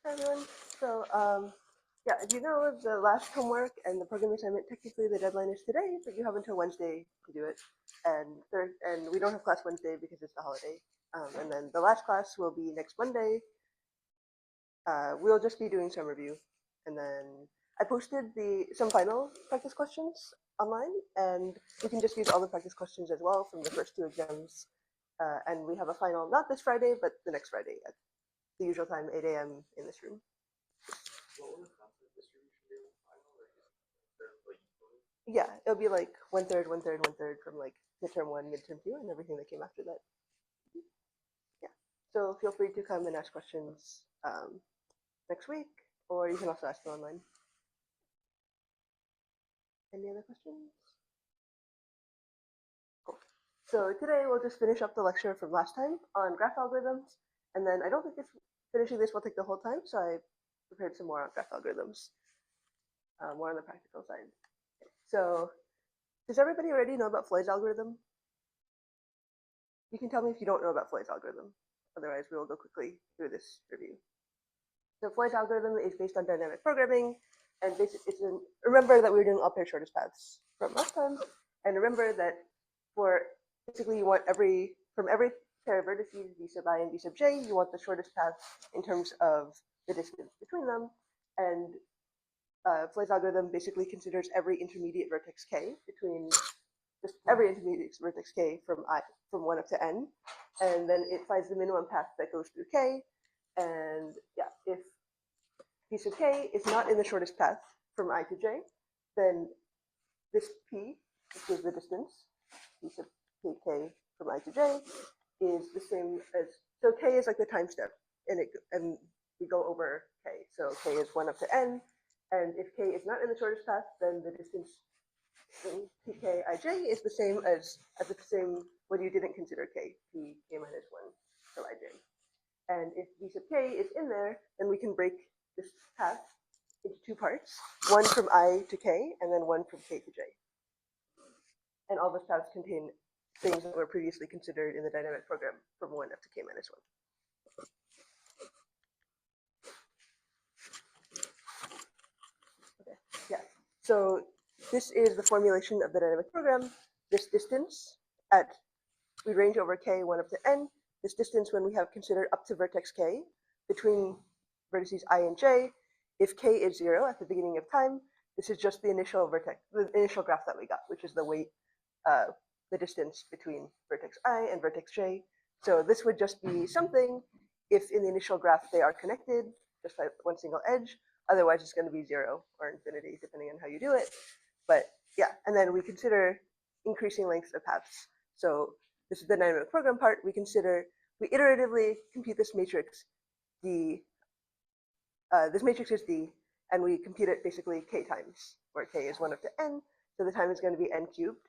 Hi everyone. So yeah, as you know, the last homework and the program assignment, technically the deadline is today, but you have until Wednesday to do it. And we don't have class Wednesday because it's the holiday. And then the last class will be next Monday. We'll just be doing some review, and then I posted some final practice questions online, and you can just use all the practice questions as well from the first two exams. And we have a final not this Friday, but the next Friday at the usual time, 8 a.m. in this room. Yeah, it'll be like 1/3, 1/3, 1/3 from like midterm 1, midterm 2, and everything that came after that. Yeah. So feel free to come and ask questions next week, or you can also ask them online. Any other questions? Cool. So today we'll just finish up the lecture from last time on graph algorithms, and then I don't think finishing this will take the whole time, so I prepared some more on graph algorithms, more on the practical side. So does everybody already know about Floyd's algorithm? You can tell me if you don't know about Floyd's algorithm. Otherwise, we will go quickly through this review. So Floyd's algorithm is based on dynamic programming, and remember that we were doing all pair shortest paths from last time, and remember that for basically you want from every pair of vertices v sub I and v sub j, you want the shortest path in terms of the distance between them, and Floyd's algorithm basically considers every intermediate vertex k between just every intermediate vertex k from 1 up to n, and then it finds the minimum path that goes through k. And yeah, if v sub k is not in the shortest path from I to j, then this p, which is the distance, v sub k from I to j, is the same as, so k is like the time step, and we go over k. So k is 1 up to n, and if k is not in the shortest path, then the distance pkij is the same as the same when you didn't consider k, pk minus 1 from ij. And if v sub k is in there, then we can break this path into two parts, one from I to k, and then one from k to j. And all those paths contain things that were previously considered in the dynamic program from 1 up to k minus 1. Okay, yeah. So this is the formulation of the dynamic program. This distance we range over k 1 up to n. This distance when we have considered up to vertex k between vertices I and j. If k is 0 at the beginning of time, this is just the initial graph that we got, which is the weight, the distance between vertex I and vertex j. So this would just be something if in the initial graph they are connected just by one single edge. Otherwise, it's going to be 0 or infinity, depending on how you do it. But yeah, and then we consider increasing lengths of paths. So this is the dynamic program part. We iteratively compute this matrix D. This matrix is D, and we compute it basically k times, where k is 1 up to n. So the time is going to be n cubed.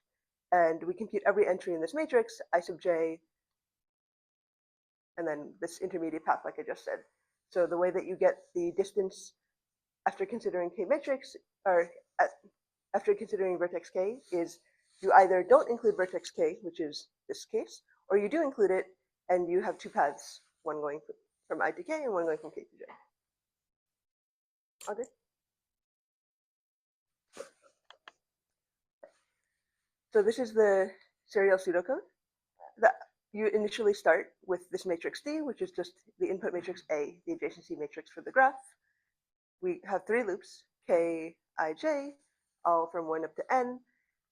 And we compute every entry in this matrix, I sub j, and then this intermediate path, like I just said. So the way that you get the distance after considering k matrix, or after considering vertex k, is you either don't include vertex k, which is this case, or you do include it, and you have two paths, one going from I to k and one going from k to j. Okay. So this is the serial pseudocode that you initially start with this matrix D, which is just the input matrix A, the adjacency matrix for the graph. We have three loops, k, I, j, all from 1 up to n,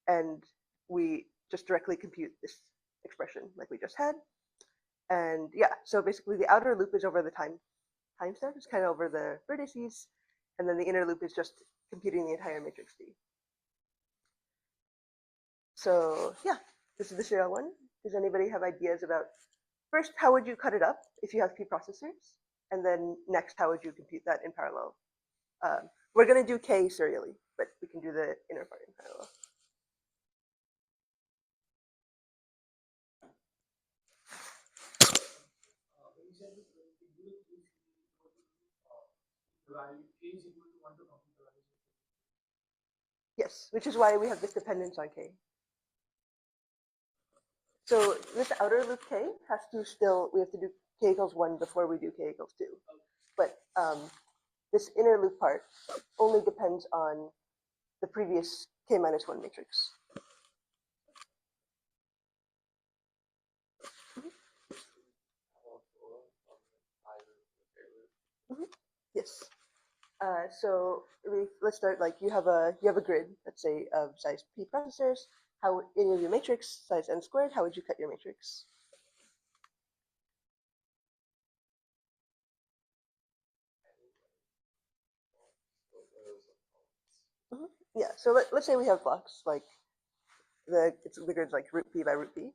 and we just directly compute this expression like we just had. And yeah, so basically the outer loop is over the time step, it's kind of over the vertices, and then the inner loop is just computing the entire matrix D. So yeah, this is the serial one. Does anybody have ideas about, first, how would you cut it up if you have p processors? And then next, how would you compute that in parallel? We're going to do k serially, but we can do the inner part in parallel. Yes, which is why we have this dependence on k. So this outer loop k has to we have to do k equals 1 before we do k equals 2. but this inner loop part only depends on the previous k minus 1 matrix. Mm-hmm. Yes. So let's start. Like you have a grid, let's say, of size p processors. How in your matrix size n squared? How would you cut your matrix? Mm-hmm. Yeah. So let's say we have blocks like the grid's like root p by root p,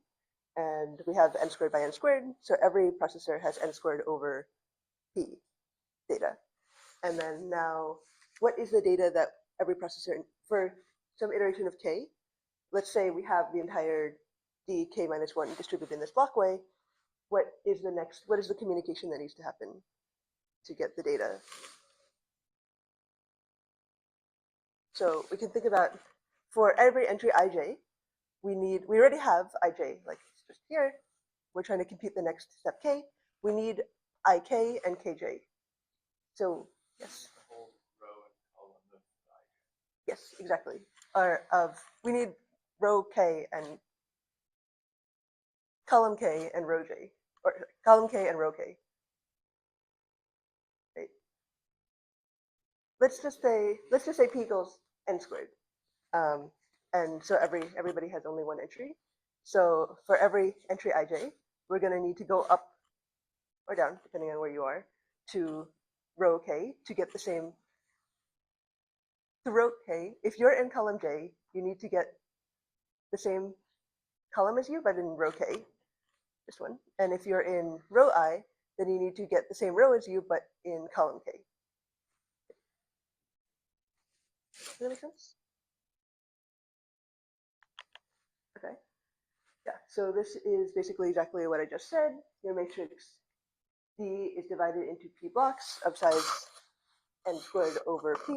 and we have n squared by n squared. So every processor has n squared over p data. And then now, what is the data that every processor, for some iteration of k, let's say we have the entire dk minus 1 distributed in this block way, what is the communication that needs to happen to get the data? So we can think about, for every entry ij, we already have ij, like it's just here. We're trying to compute the next step k. We need ik and kj. So, yes. Yes, exactly. We need row k and column k and row j, or column k and row k. Right. Let's just say p equals n squared, and so everybody has only one entry. So for every entry ij, we're going to need to go up or down, depending on where you are, to row k to get the same. To row k, if you're in column j, you need to get the same column as you, but in row k, this one. And if you're in row I, then you need to get the same row as you, but in column k. Does that make sense? Okay. Yeah, so this is basically exactly what I just said. Your matrix D is divided into P blocks of size n squared over P,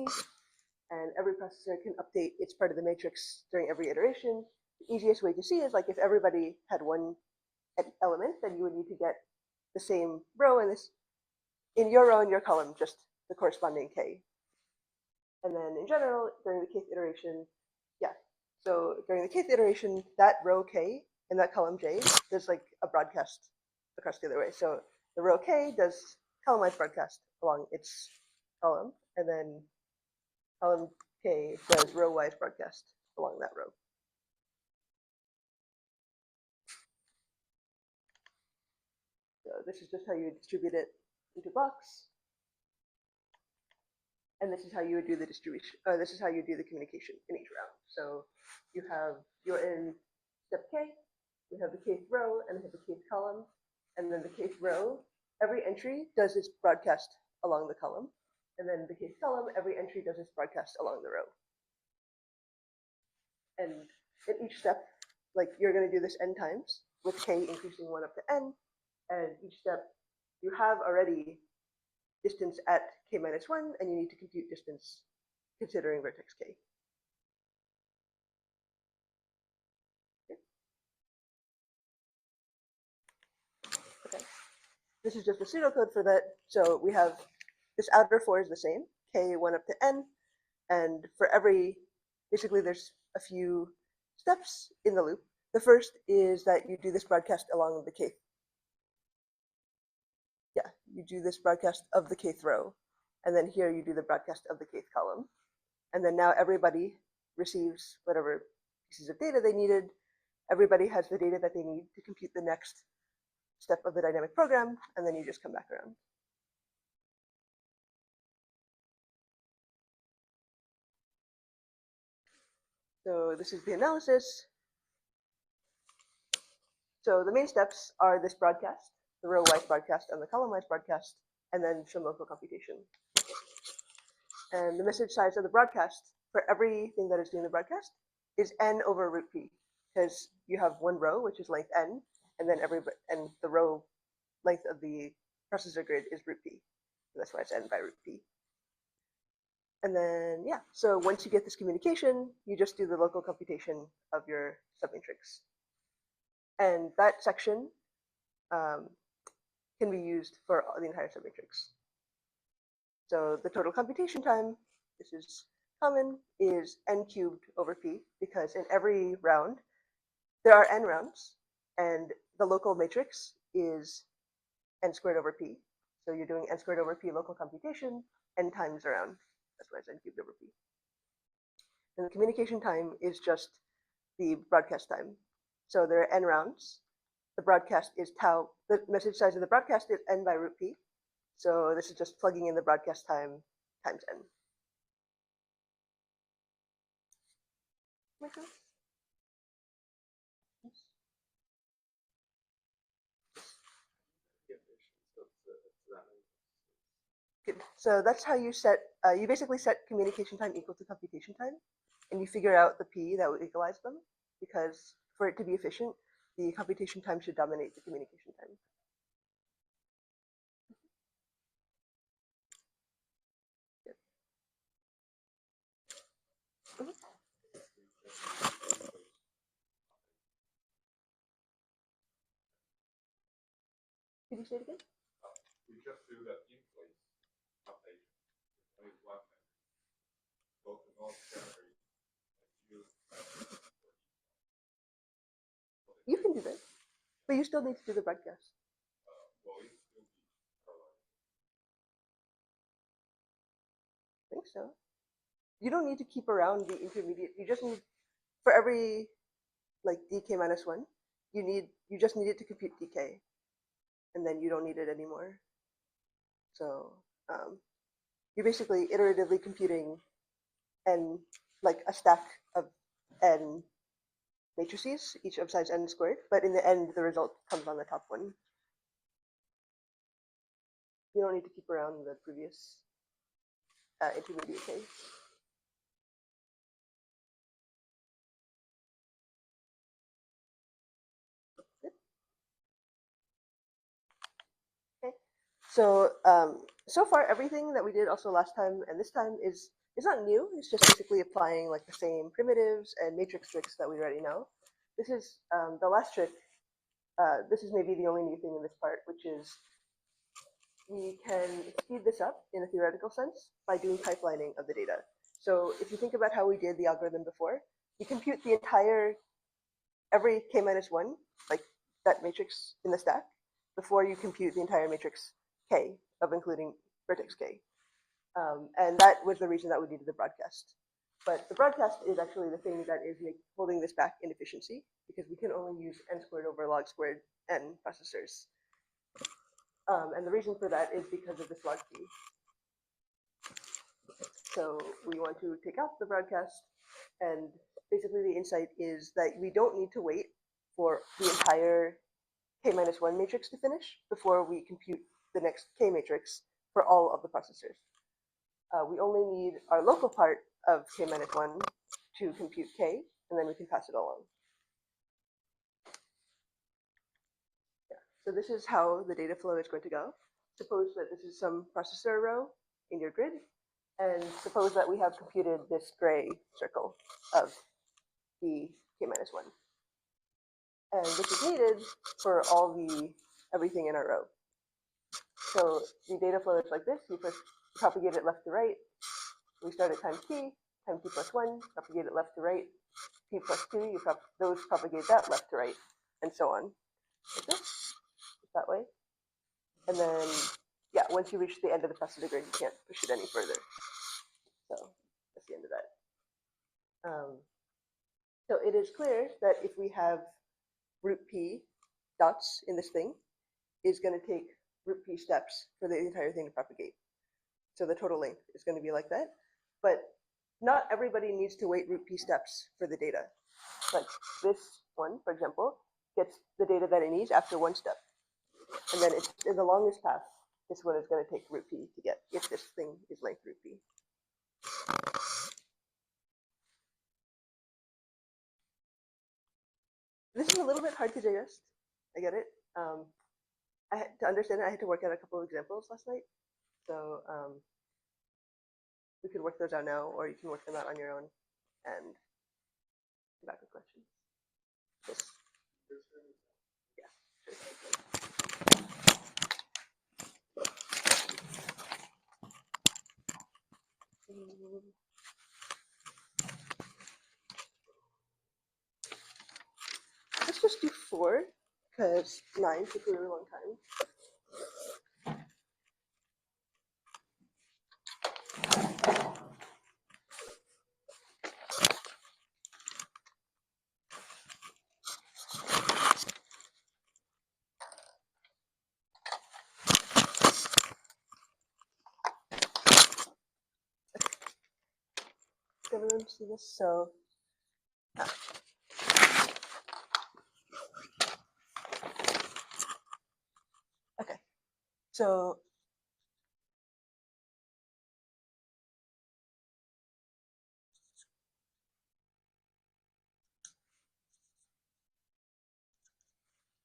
and every processor can update its part of the matrix during every iteration. The easiest way to see is like if everybody had one element, then you would need to get the same row in your row and your column, just the corresponding k. And then in general, during the kth iteration, yeah. So during the kth iteration, that row k and that column j does like a broadcast across the other way. So the row k does column-wise broadcast along its column, and then column k does row-wise broadcast along that row. So this is just how you distribute it into blocks. And this is how you would do the distribution. This is how you do the communication in each round. So you're in step k, you have the kth row and you have the kth column, and then the kth row, every entry does its broadcast along the column, and then the kth column, every entry does its broadcast along the row. And in each step, like you're going to do this n times, with k increasing 1 up to n, and each step you have already distance at k minus 1, and you need to compute distance considering vertex k. Okay. This is just a pseudocode for that. So we have this outer 4 is the same, k 1 up to n, and for every, basically there's a few steps in the loop. The first is that you do this broadcast along the kth. Yeah, you do this broadcast of the kth row, and then here you do the broadcast of the kth column. And then now everybody receives whatever pieces of data they needed. Everybody has the data that they need to compute the next step of the dynamic program, and then you just come back around. So this is the analysis. So the main steps are this broadcast, the row-wise broadcast and the column-wise broadcast, and then some local computation. And the message size of the broadcast for everything that is doing the broadcast is n over root p, because you have one row, which is length n, and then and the row length of the processor grid is root p. So that's why it's n by root p. And then, yeah, so once you get this communication, you just do the local computation of your submatrix. And that section can be used for the entire submatrix. So the total computation time, this is common, is n cubed over p, because in every round, there are n rounds, and the local matrix is n squared over p. So you're doing n squared over p local computation n times around. That's why it's n cubed over p. And the communication time is just the broadcast time. So there are n rounds. The broadcast is tau. The message size of the broadcast is n by root p. So this is just plugging in the broadcast time times n. Make sense? Good. So that's how you set, you basically set communication time equal to computation time, and you figure out the p that will equalize them, because for it to be efficient, the computation time should dominate the communication time. Good. Mhm. Could you say it again? We just do the in-place update. Go to North Gallery and use You can do that, but you still need to do the broadcast. well, it still be I think so. You don't need to keep around the intermediate. You just need, for every like dk minus 1, you just need it to compute dk, and then you don't need it anymore. So you're basically iteratively computing n, like a stack of n matrices, each of size n squared, but in the end, the result comes on the top one. You don't need to keep around the previous intermediate case. Okay. So so far, everything that we did also last time and this time is not new. It's just basically applying like the same primitives and matrix tricks that we already know. This is the last trick. This is maybe the only new thing in this part, which is we can speed this up in a theoretical sense by doing pipelining of the data. So if you think about how we did the algorithm before, you compute the entire, every k minus 1, like that matrix in the stack, before you compute the entire matrix k of including vertex k. And that was the reason that we needed the broadcast. But the broadcast is actually the thing that is holding this back in efficiency, because we can only use n squared over log squared n processors. And the reason for that is because of this log p. So we want to take out the broadcast, and basically the insight is that we don't need to wait for the entire k minus 1 matrix to finish before we compute the next k matrix for all of the processors. We only need our local part of k minus 1 to compute k, and then we can pass it along. Yeah. So this is how the data flow is going to go. Suppose that this is some processor row in your grid, and suppose that we have computed this gray circle of the k minus 1. And this is needed for all the everything in our row. So the data flow is like this. You first propagate it left to right. We start at time t plus 1, propagate it left to right. T plus 2, those propagate that left to right, and so on. Like this, that way. And then, yeah, once you reach the end of the processor grid, you can't push it any further. So that's the end of that. So it is clear that if we have root p dots in this thing, is going to take root p steps for the entire thing to propagate. So the total length is going to be like that. But not everybody needs to wait root p steps for the data. Like this one, for example, gets the data that it needs after one step. And then it's in the longest path, this one is going to take root p to get if this thing is length root p. This is a little bit hard to digest. I get it. I had to understand it, I had to work out a couple of examples last night. So we could work those out now, or you can work them out on your own and come back with questions. Yes. Yeah. 4, because 9 took a really long time. Can everyone see this? So, okay. So,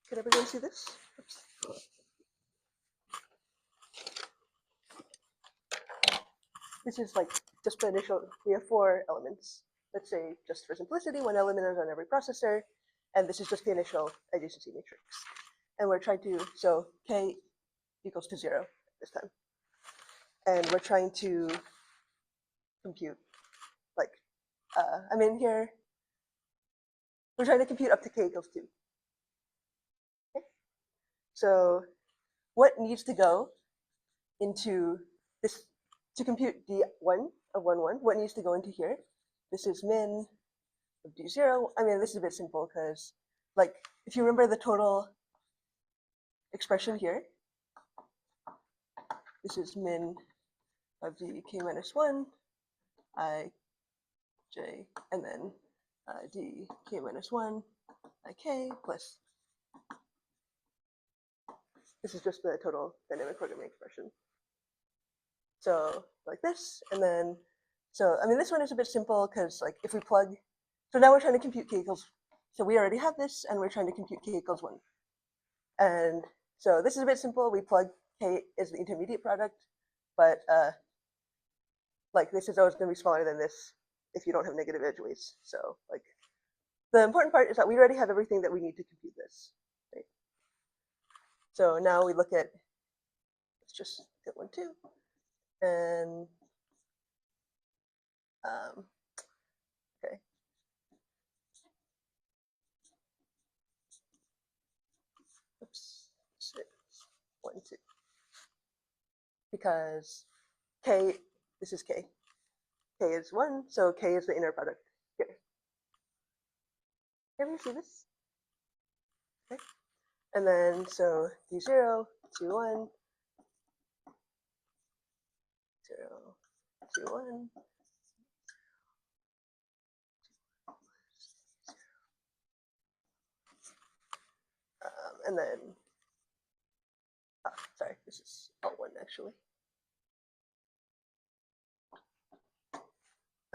can everyone see this? Oops. This is like just the initial, we have 4 elements. Let's say, just for simplicity, 1 element is on every processor, and this is just the initial adjacency matrix. And we're trying to, so k equals to 0 this time. And we're trying to compute, like, I mean here, we're trying to compute up to k equals 2. Okay? So what needs to go into this, to compute d1 of 1, 1, what needs to go into here? This is min of d0. I mean, this is a bit simple because, like, if you remember the total expression here, this is min of dk minus 1, I, j, and then dk minus 1, ik, plus. This is just the total dynamic programming expression. So like this, and then, so I mean, this one is a bit simple because like if we plug, so now we're trying to compute k equals, so we already have this and we're trying to compute k equals 1. And so this is a bit simple. We plug k is the intermediate product, but like this is always going to be smaller than this if you don't have negative edge weights. So like the important part is that we already have everything that we need to compute this. Right? So now we look at, let's just get 1, 2. And okay. Oops, 6, 1, 2. Because k, this is k. K is 1, so k is the inner product here. Can you see this? Okay. And then so d0, 2, 1, 0, 2, 1. And then, sorry, this is all 1 actually.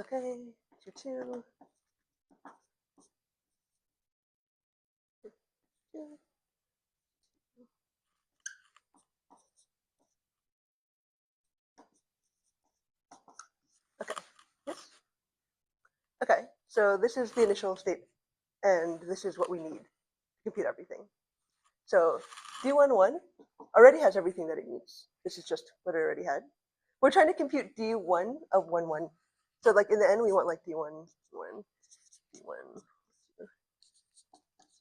Okay, 2, 2. 2. Okay, yes. Okay, so this is the initial state, and this is what we need to compute everything. So D11 already has everything that it needs. This is just what it already had. We're trying to compute D1 of 1, 1. So like in the end, we want like D1, D1, D1,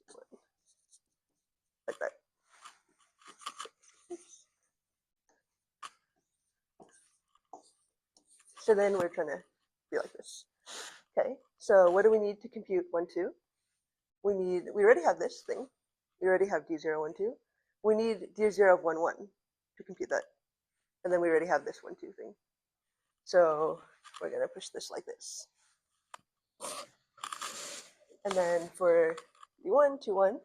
D1, like that. So then we're trying to be like this. Okay, so what do we need to compute 1, 2? We already have this thing. We already have D0, 1, 2. We need D0 of 1, 1 to compute that. And then we already have this 1, 2 thing. So we're gonna push this like this. And then for D1, 2, 1,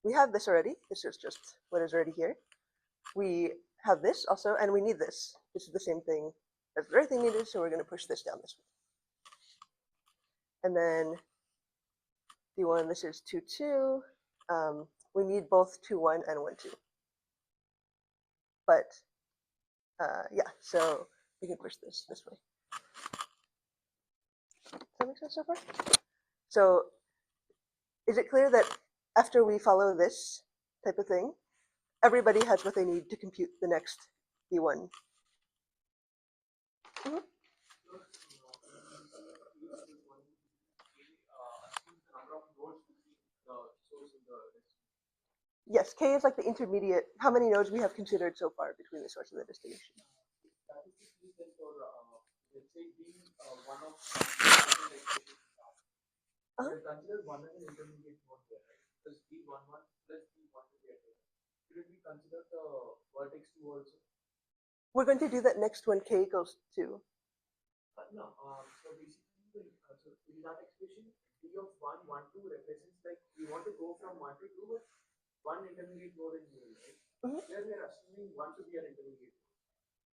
we have this already. This is just what is already here. We have this also, and we need this. This is the same thing as everything needed, so we're gonna push this down this way. And then D1, this is 2, 2. We need both 2, 1 and 1, 2. But yeah, so we can push this way. Does that make sense so far? So is it clear that after we follow this type of thing, everybody has what they need to compute the next D1? Mm-hmm. Yes, k is like the intermediate, how many nodes we have considered so far between the source and the destination. Statistically, then for let's say being one of second expression, we consider one as an intermediate node there, right? Plus B11 plus B1 to be added. Should we consider the vertex 2 also? We're going to do that next when k equals 2. No, so basically, so in that expression, B of 1, 1, 2 represents like we want to go from 1 to 2, but one intermediate node in middle, right? Mhm. Here we are assuming 1 to be an intermediate node.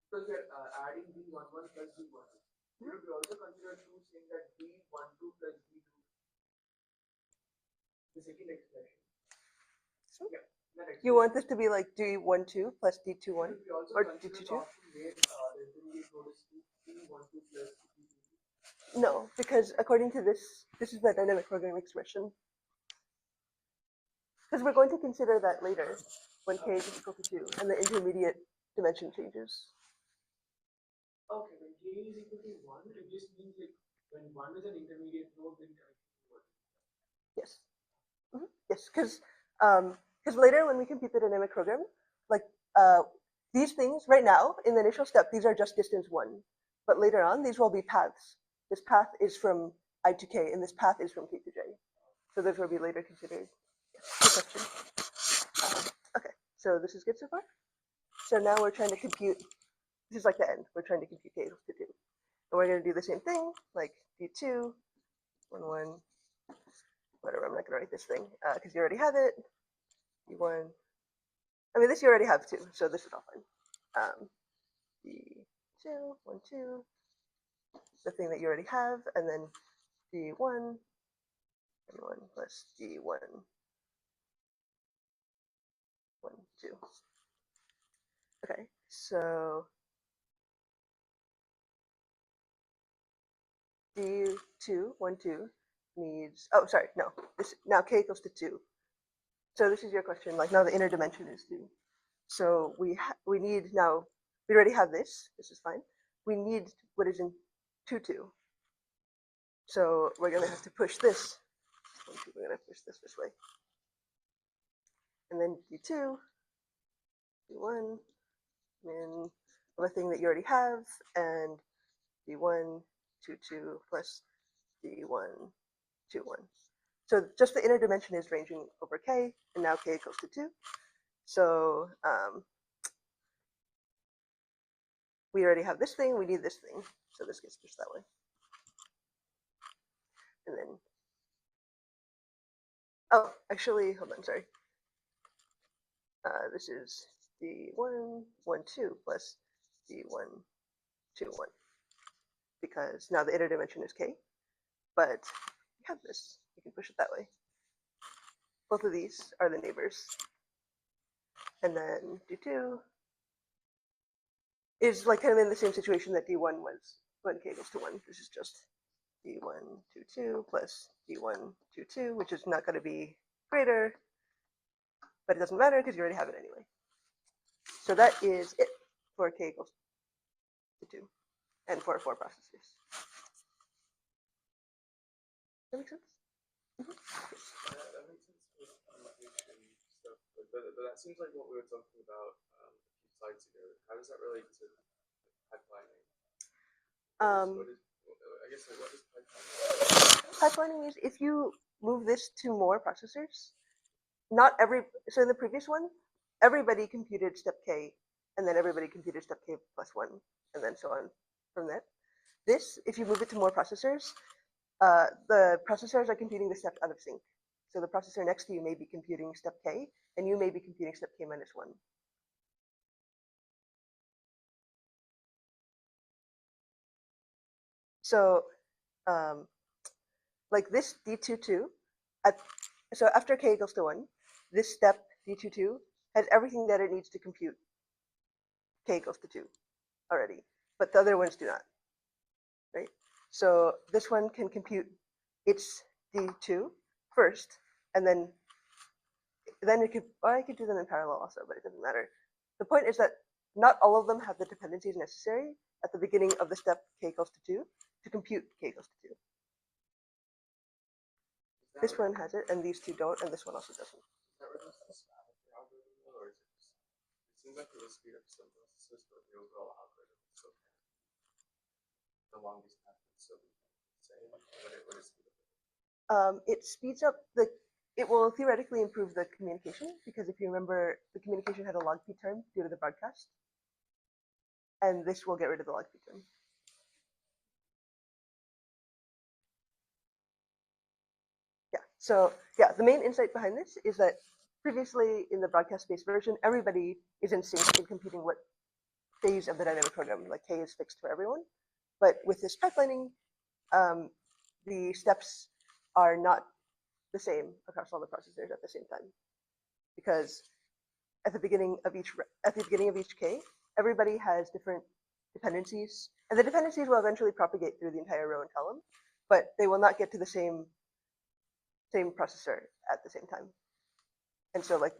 Because we are adding B11 plus B12. Should we also consider 2 saying that B12 plus B2? The second expression. So Yeah. That you want this to be like d12 plus d21 Should we also or consider d22? the option where the intermediate node is B12 plus B22? No, because according to this is the dynamic programming expression. Because we're going to consider that later when k is equal to 2 and the intermediate dimension changes. Okay, when k is equal to 1, it just means like when 1 is an intermediate node, then Yes. Yes, because later when we compute the dynamic program, like these things right now in the initial step, these are just distance 1. But later on, these will be paths. This path is from I to k, and this path is from k to j. So those will be later considered. Good question. Okay, so this is good so far. So now we're trying to compute, this is like the end. We're trying to compute k equals to 2. And we're going to do the same thing, like d2, 1, 1, whatever. I'm not going to write this thing because you already have it. d1. I mean, this you already have too, so this is all fine. D2, 1, 2, the thing that you already have, and then D1, and 1 plus D1, 1, 2. Okay, so D2, 1, 2 needs, oh, sorry, no, this now k equals to 2. So this is your question, like now the inner dimension is 2. So we need now, we already have this is fine. We need what is in 2, 2. So we're going to have to push this. We're going to push this way. And then D2, D1, and a thing that you already have, and D1, 2, 2 plus D1, 2, 1. So just the inner dimension is ranging over k, and now k equals to 2. So we already have this thing, we need this thing. So this gets pushed that way. And then, oh, actually, hold on, sorry. This is D1, 1, 2 plus D1, 2, 1. Because now the inner dimension is k, but we have this. You can push it that way. Both of these are the neighbors. And then D2 is like kind of in the same situation that D1 was when k equals to 1. This is just D1, 2, 2 plus D1, 2, 2, which is not going to be greater, but it doesn't matter because you already have it anyway. So that is it for k equals to 2 and for 4 processors. That makes sense? That makes sense with communication stuff, but that seems like what we were talking about a few slides ago. How does that relate to pipelining? I guess what is pipelining? Pipelining is if you move this to more processors, not every, so in the previous one, everybody computed step k, and then everybody computed step k plus 1, and then so on from that. This, if you move it to more processors, the processors are computing the steps out of sync. So the processor next to you may be computing step k, and you may be computing step k minus 1. So like this D22, so after k equals to 1, this step D22 has everything that it needs to compute k equals to 2 already, but the other ones do not, right? So this one can compute its D2 first, and then it could, well, I could do them in parallel also, but it doesn't matter. The point is that not all of them have the dependencies necessary at the beginning of the step k equals to 2 to compute k equals to 2. This one has it, and these two don't, and this one also doesn't. like it will speed up some processes, but the overall algorithm is still kind of the longest path is still the same. What is speed up? It speeds up it will theoretically improve the communication because if you remember, the communication had a log p term due to the broadcast, and this will get rid of the log p term. Yeah. So yeah, the main insight behind this is that previously in the broadcast-based version, everybody is in sync in computing what phase of the dynamic program, like k is fixed for everyone. But with this pipelining, the steps are not the same across all the processors at the same time, because at the beginning of each k, everybody has different dependencies, and the dependencies will eventually propagate through the entire row and column, but they will not get to the same processor at the same time. And so like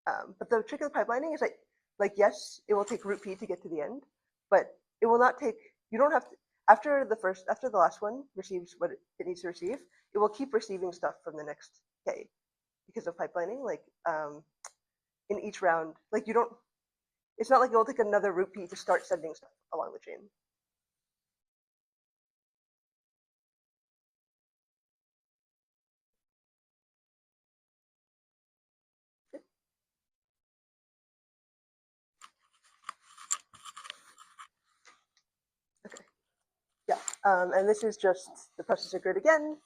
but the trick of the pipelining is like yes, it will take root p to get to the end, but it will not take, you don't have to, after the last one receives what it needs to receive, it will keep receiving stuff from the next k because of pipelining. Like in each round, like it's not like it will take another root p to start sending stuff along the chain. Okay. Yeah. And this is just the processor grid again.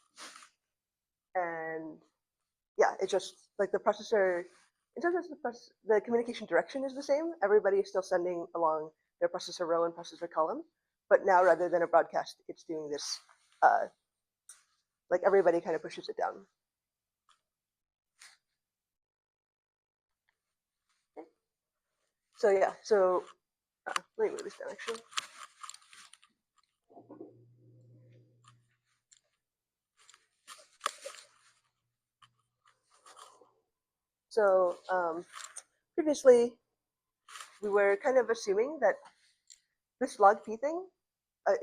And yeah, it's just like the processor, in terms of the communication direction is the same. Everybody is still sending along their processor row and processor column, but now rather than a broadcast, it's doing this, like everybody kind of pushes it down. Okay. So yeah, so let me move this down actually. So previously, we were kind of assuming that this log p thing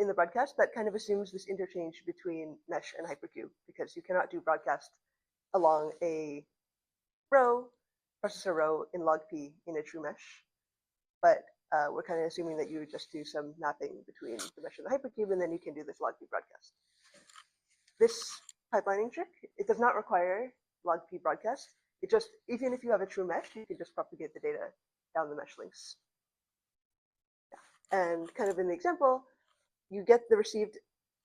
in the broadcast, that kind of assumes this interchange between mesh and hypercube, because you cannot do broadcast along a row, processor row in log p in a true mesh. But we're kind of assuming that you would just do some mapping between the mesh and the hypercube, and then you can do this log p broadcast. This pipelining trick, it does not require log p broadcast. It just, even if you have a true mesh, you can just propagate the data down the mesh links. Yeah. And kind of in the example, you get the received,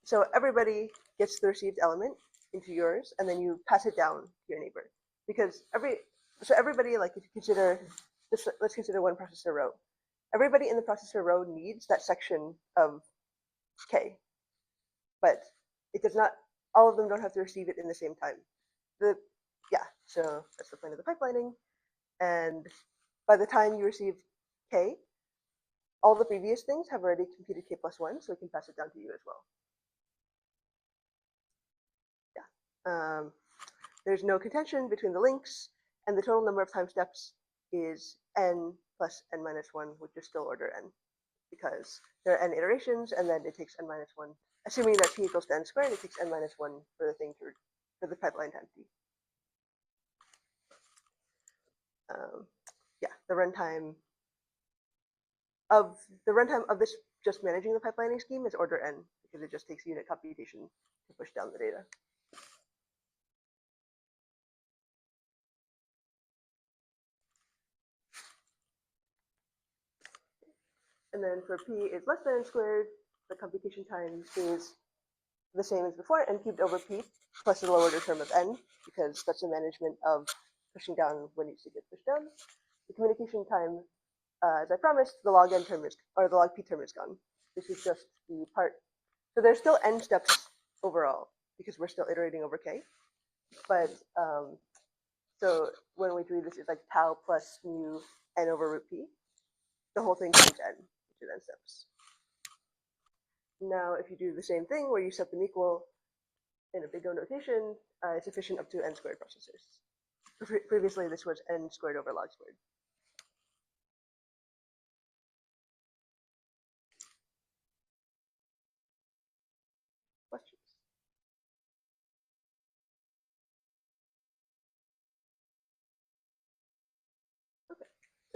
so everybody gets the received element into yours, and then you pass it down to your neighbor. Because everybody, like if you consider this, let's consider one processor row. Everybody in the processor row needs that section of k, but it does not, all of them don't have to receive it in the same time. Yeah, so that's the point of the pipelining. And by the time you receive k, all the previous things have already computed k plus 1, so we can pass it down to you as well. Yeah. There's no contention between the links, and the total number of time steps is n plus n minus 1, which is still order n, because there are n iterations, and then it takes n minus 1. Assuming that p equals to n squared, it takes n minus 1 for the pipeline time t. Yeah, the runtime of this just managing the pipelining scheme is order n, because it just takes unit computation to push down the data. And then for p is less than n squared, the computation time is the same as before, n cubed over p plus the lower order term of n, because that's the management of pushing down what needs to get pushed down. The communication time, as I promised, the log n term the log p term is gone. This is just the part. So there's still n steps overall, because we're still iterating over k. But so when we do this, it's like tau plus mu n over root p. The whole thing times n, which is n steps. Now, if you do the same thing where you set them equal in a big O notation, it's efficient up to n squared processors. Previously, this was n squared over log squared. Questions?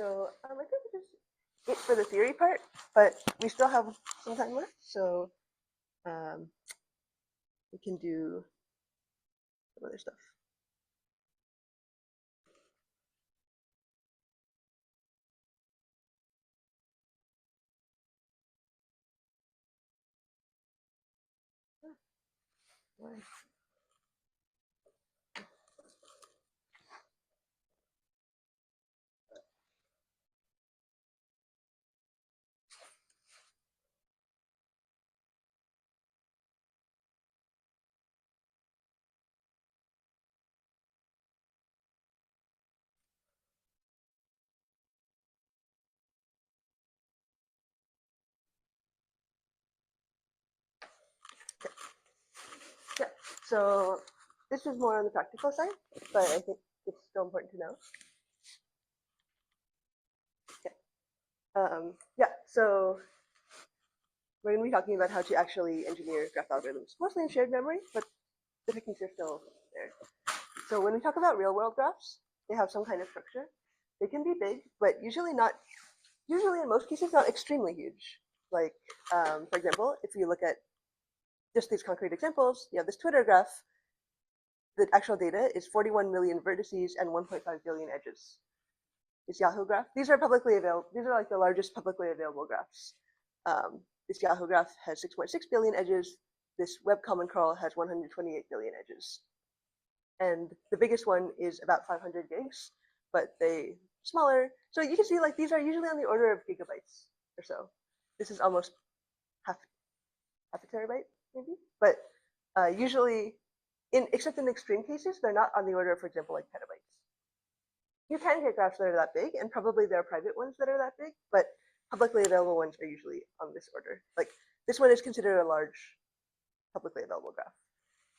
So I think this is it for the theory part, but we still have some time left, so we can do some other stuff. Why? Yeah, so this is more on the practical side, but I think it's still important to know. Yeah, so we're going to be talking about how to actually engineer graph algorithms, mostly in shared memory, but the techniques are still there. So when we talk about real world graphs, they have some kind of structure. They can be big, but usually in most cases, not extremely huge. Like, for example, if you look at just these concrete examples, you have this Twitter graph. The actual data is 41 million vertices and 1.5 billion edges. This Yahoo graph, these are publicly available. These are like the largest publicly available graphs. This Yahoo graph has 6.6 billion edges. This Web Common Crawl has 128 billion edges. And the biggest one is about 500 gigs, but they smaller. So you can see like these are usually on the order of gigabytes or so. This is almost half a terabyte maybe, but usually except in extreme cases, they're not on the order of, for example, like petabytes. You can get graphs that are that big, and probably there are private ones that are that big, but publicly available ones are usually on this order. Like this one is considered a large publicly available graph.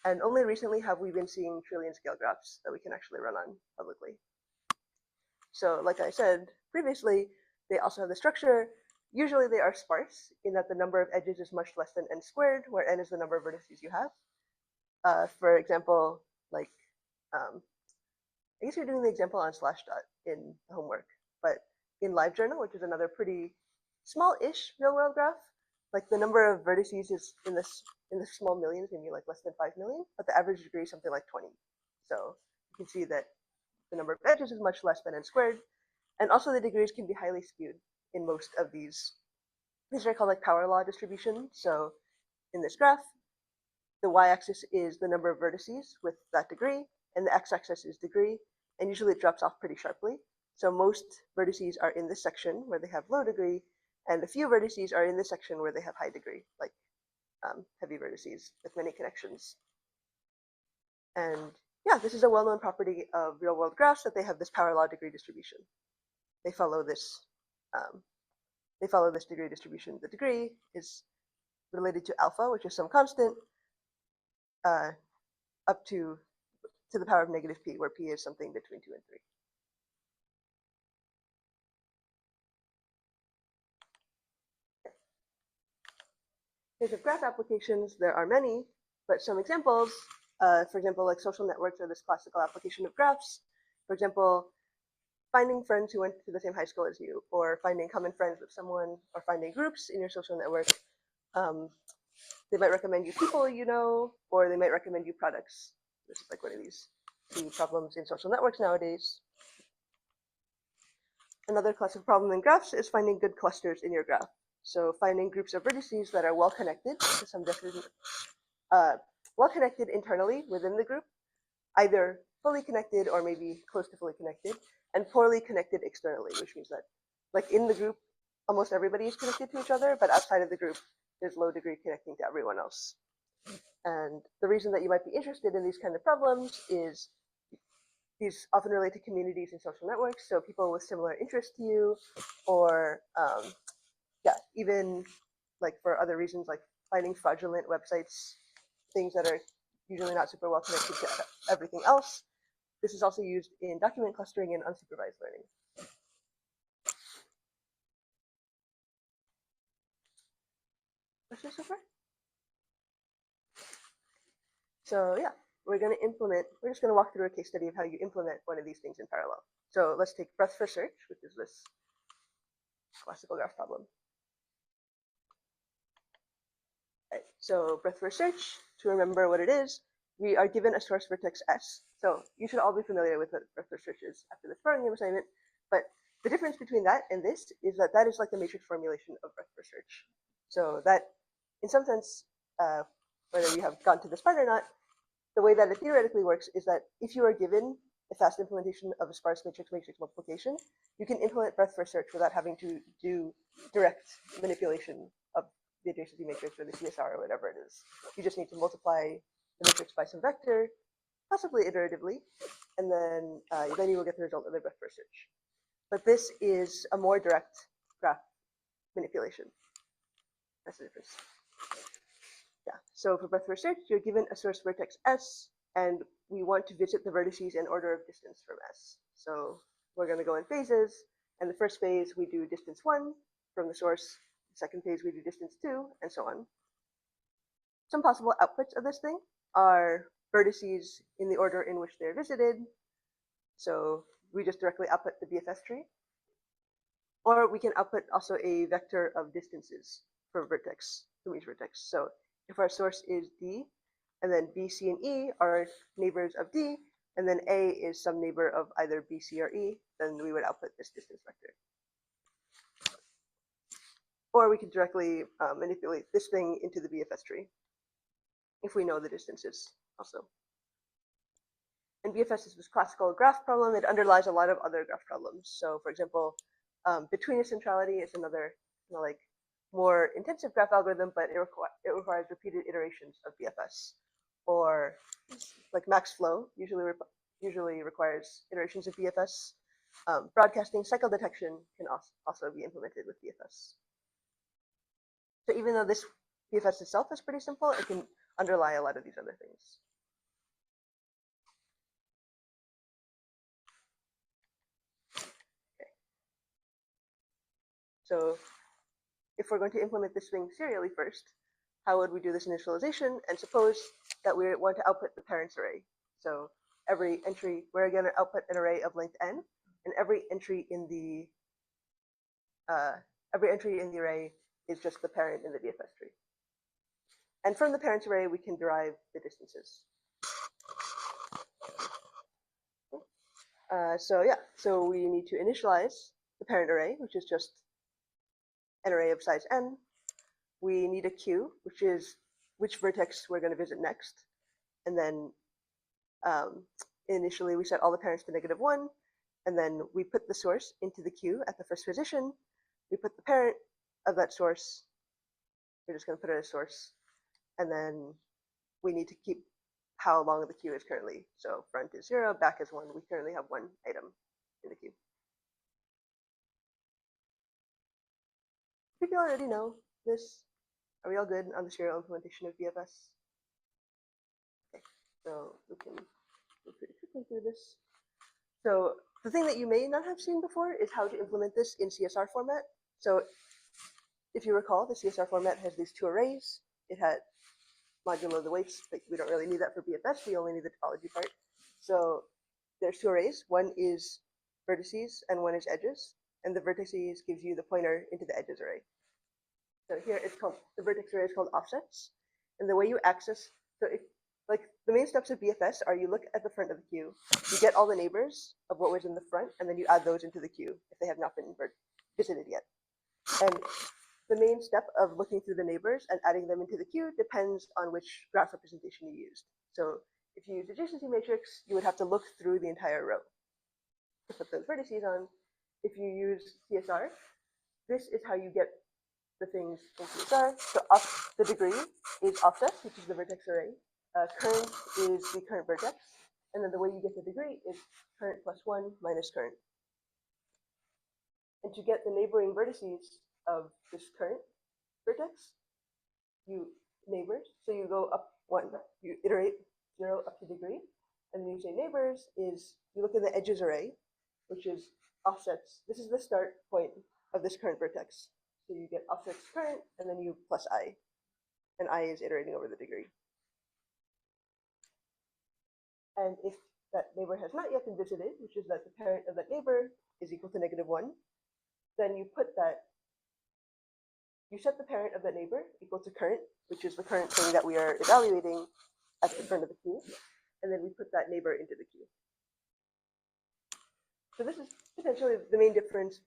And only recently have we been seeing trillion scale graphs that we can actually run on publicly. So like I said previously, they also have the structure. Usually they are sparse in that the number of edges is much less than n squared, where n is the number of vertices you have. For example, like, I guess you're doing the example on Slashdot in the homework, but in LiveJournal, which is another pretty small-ish real-world graph, like the number of vertices is in the small millions, maybe like less than 5 million, but the average degree is something like 20. So you can see that the number of edges is much less than n squared, and also the degrees can be highly skewed in most of these. These are called like power law distribution. So in this graph, the y-axis is the number of vertices with that degree, and the x-axis is degree, and usually it drops off pretty sharply. So most vertices are in this section where they have low degree, and a few vertices are in this section where they have high degree, like heavy vertices with many connections. And yeah, this is a well-known property of real-world graphs that they have this power law degree distribution. They follow this. Degree distribution. The degree is related to alpha, which is some constant, up to the power of negative p, where p is something between 2 and 3. In terms of graph applications, there are many, but some examples, for example, like social networks are this classical application of graphs. For example, finding friends who went to the same high school as you, or finding common friends with someone, or finding groups in your social network. They might recommend you people you know, or they might recommend you products. This is like one of these key problems in social networks nowadays. Another classic problem in graphs is finding good clusters in your graph. So finding groups of vertices that are well connected to some definition, well connected internally within the group, either fully connected or maybe close to fully connected, and poorly connected externally, which means that like in the group, almost everybody is connected to each other, but outside of the group, there's low degree connecting to everyone else. And the reason that you might be interested in these kind of problems is these often relate to communities and social networks, so people with similar interests to you, or yeah, even like for other reasons, like finding fraudulent websites, things that are usually not super well connected to everything else. This is also used in document clustering and unsupervised learning. Questions so far? So yeah, we're just going to walk through a case study of how you implement one of these things in parallel. So let's take breadth first search, which is this classical graph problem. Right, so breadth first search, to remember what it is, we are given a source vertex S. So you should all be familiar with what breadth first search is after this program assignment, but the difference between that and this is that that is like the matrix formulation of breadth first search. So that, in some sense, whether you have gone to this part or not, the way that it theoretically works is that if you are given a fast implementation of a sparse matrix multiplication, you can implement breadth first search without having to do direct manipulation of the adjacency matrix or the CSR or whatever it is. You just need to multiply the matrix by some vector, possibly iteratively, and then you will get the result of the breadth first search. But this is a more direct graph manipulation. That's the difference. Yeah, so for breadth first search, you're given a source vertex S, and we want to visit the vertices in order of distance from S. So we're going to go in phases, and the first phase we do distance 1 from the source, the second phase we do distance 2, and so on. Some possible outputs of this thing are vertices in the order in which they're visited. So we just directly output the BFS tree. Or we can output also a vector of distances for vertex, from each vertex. So if our source is D, and then B, C, and E are neighbors of D, and then A is some neighbor of either B, C, or E, then we would output this distance vector. Or we could directly manipulate this thing into the BFS tree, if we know the distances also. And BFS is this classical graph problem. It underlies a lot of other graph problems. So for example, betweenist centrality is another more intensive graph algorithm, but it requires repeated iterations of BFS. Or like max flow usually requires iterations of BFS. Broadcasting cycle detection can also be implemented with BFS. So even though this BFS itself is pretty simple, it can underlie a lot of these other things. Okay. So if we're going to implement this thing serially first, how would we do this initialization? And suppose that we want to output the parents array. So every entry, we're going to output an array of length n, and every entry in the array is just the parent in the BFS tree. And from the parents array, we can derive the distances. So we need to initialize the parent array, which is just an array of size n. We need a queue, which is which vertex we're going to visit next. And then initially we set all the parents to -1, and then we put the source into the queue at the first position. We put the parent of that source, we're just going to put it as source, and then we need to keep how long the queue is currently. So front is 0, back is 1. We currently have 1 item in the queue. People already know this. Are we all good on the serial implementation of BFS? Okay, so we can go pretty quickly through this. So the thing that you may not have seen before is how to implement this in CSR format. So if you recall, the CSR format has these 2 arrays. It had modulo the weights, but we don't really need that for BFS. We only need the topology part. So there's 2 arrays. One is vertices and one is edges. And the vertices gives you the pointer into the edges array. So here it's called, the vertex array is called offsets. And the way you access, so if, like the main steps of BFS are you look at the front of the queue, you get all the neighbors of what was in the front, and then you add those into the queue if they have not been visited yet. And the main step of looking through the neighbors and adding them into the queue depends on which graph representation you used. So if you use adjacency matrix, you would have to look through the entire row to put those vertices on. If you use CSR, this is how you get the things in CSR. So the degree is offset, which is the vertex array. Current is the current vertex. And then the way you get the degree is current plus 1 minus current. And to get the neighboring vertices of this current vertex, you neighbors, so you go up 1, you iterate 0 up to degree, and then you say neighbors is, you look at the edges array, which is offsets. This is the start point of this current vertex. So you get offsets current, and then you plus I, and I is iterating over the degree. And if that neighbor has not yet been visited, which is that the parent of that neighbor is equal to -1, then you set the parent of that neighbor equal to current, which is the current thing that we are evaluating at the front of the queue, and then we put that neighbor into the queue. So this is potentially the main difference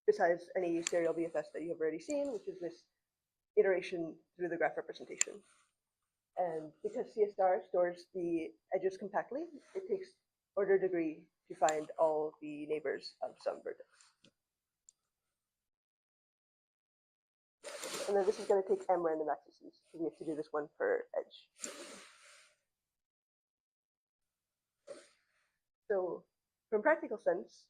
besides any serial BFS that you have already seen, which is this iteration through the graph representation. And because CSR stores the edges compactly, it takes order degree to find all the neighbors of some vertex. And then this is going to take m random accesses. So we have to do this one per edge. So from practical sense,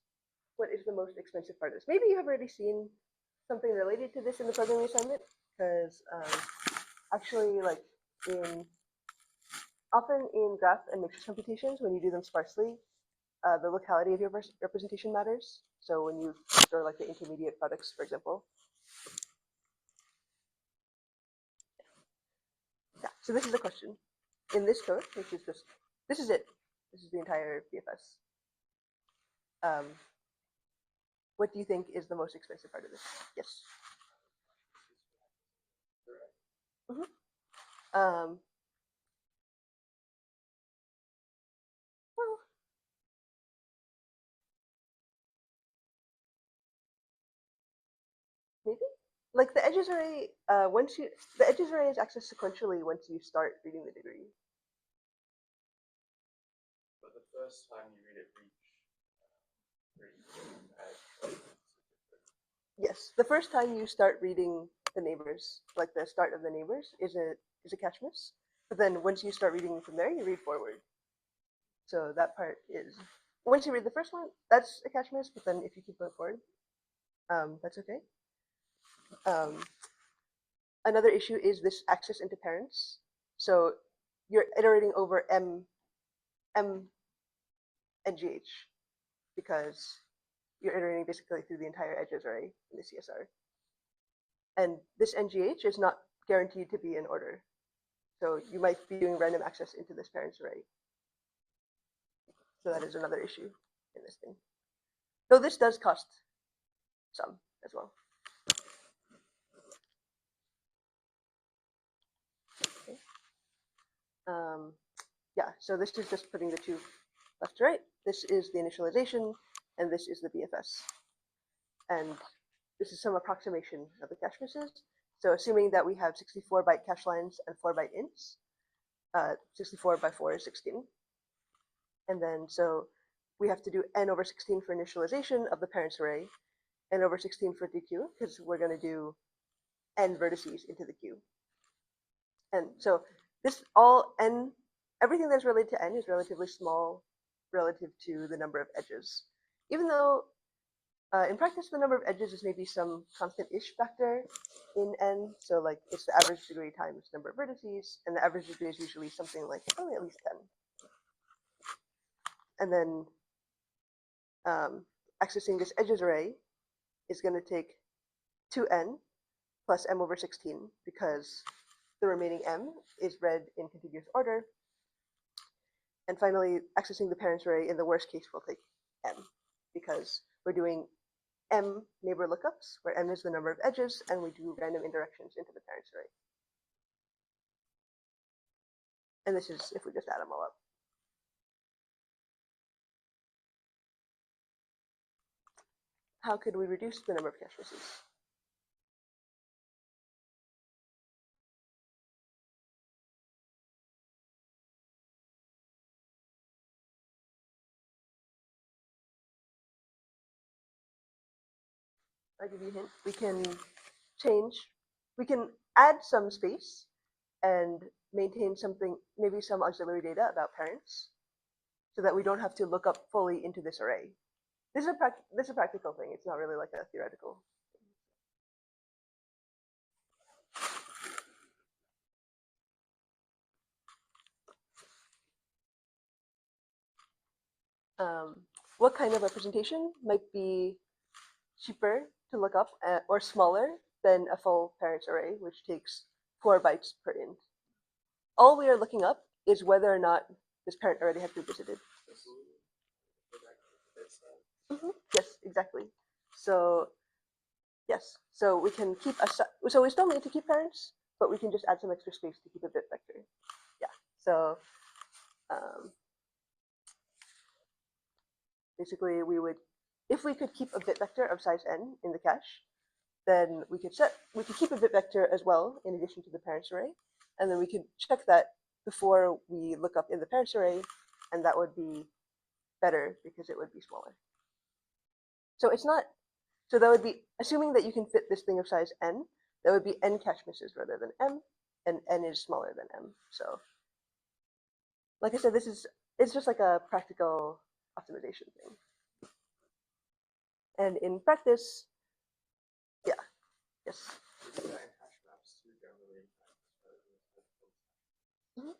what is the most expensive part of this? Maybe you have already seen something related to this in the programming assignment, because actually, like often in graph and matrix computations, when you do them sparsely, the locality of your representation matters. So when you store like the intermediate products, for example. Yeah, so this is the question. In this code, which is just, this is it. This is the entire BFS. What do you think is the most expensive part of this? Yes. Well, maybe. Like the edges array, the edges array is accessed sequentially once you start reading the degree. But the first time you read it, Yes, the first time you start reading the neighbors, like the start of the neighbors, is a catch miss. But then once you start reading from there, you read forward. So that part is, once you read the first one, that's a catch miss. But then if you keep going forward, that's okay. Another issue is this access into parents. So you're iterating over M and GH because you're iterating basically through the entire edges array in the CSR. And this NGH is not guaranteed to be in order. So you might be doing random access into this parents array. So that is another issue in this thing. Though this does cost some as well. Okay. Yeah, so this is just putting the two left to right. This is the initialization, and this is the BFS. And this is some approximation of the cache misses. So assuming that we have 64-byte cache lines and 4-byte ints, 64 by 4 is 16. And then so we have to do n over 16 for initialization of the parents array, n over 16 for DQ, because we're going to do n vertices into the queue. And so this all n, everything that's related to n is relatively small relative to the number of edges. Even though in practice, the number of edges is maybe some constant-ish factor in n. So like it's the average degree times number of vertices, and the average degree is usually something like probably at least 10. And then accessing this edges array is going to take 2n plus m over 16 because the remaining m is read in contiguous order. And finally, accessing the parents array in the worst case will take m because we're doing m neighbor lookups, where m is the number of edges, and we do random indirections into the parents array. And this is if we just add them all up. How could we reduce the number of cache misses? I'll give you a hint. We can add some space and maintain something, maybe some auxiliary data about parents, so that we don't have to look up fully into this array. This is a practical thing. It's not really like a theoretical. What kind of representation might be cheaper to look up or smaller than a full parents array, which takes 4 bytes per int? All we are looking up is whether or not this parent already had been visited. Yes, exactly. So yes, so we can keep so we still need to keep parents, but we can just add some extra space to keep a bit vector. Yeah. So basically, we would, if we could keep a bit vector of size n in the cache, then we could keep a bit vector as well in addition to the parents array, and then we could check that before we look up in the parents array, and that would be better because it would be smaller. So it's not, so that would be, assuming that you can fit this thing of size n, that would be n cache misses rather than m, and n is smaller than m. So like I said, it's just like a practical optimization thing. And in practice, yeah, yes.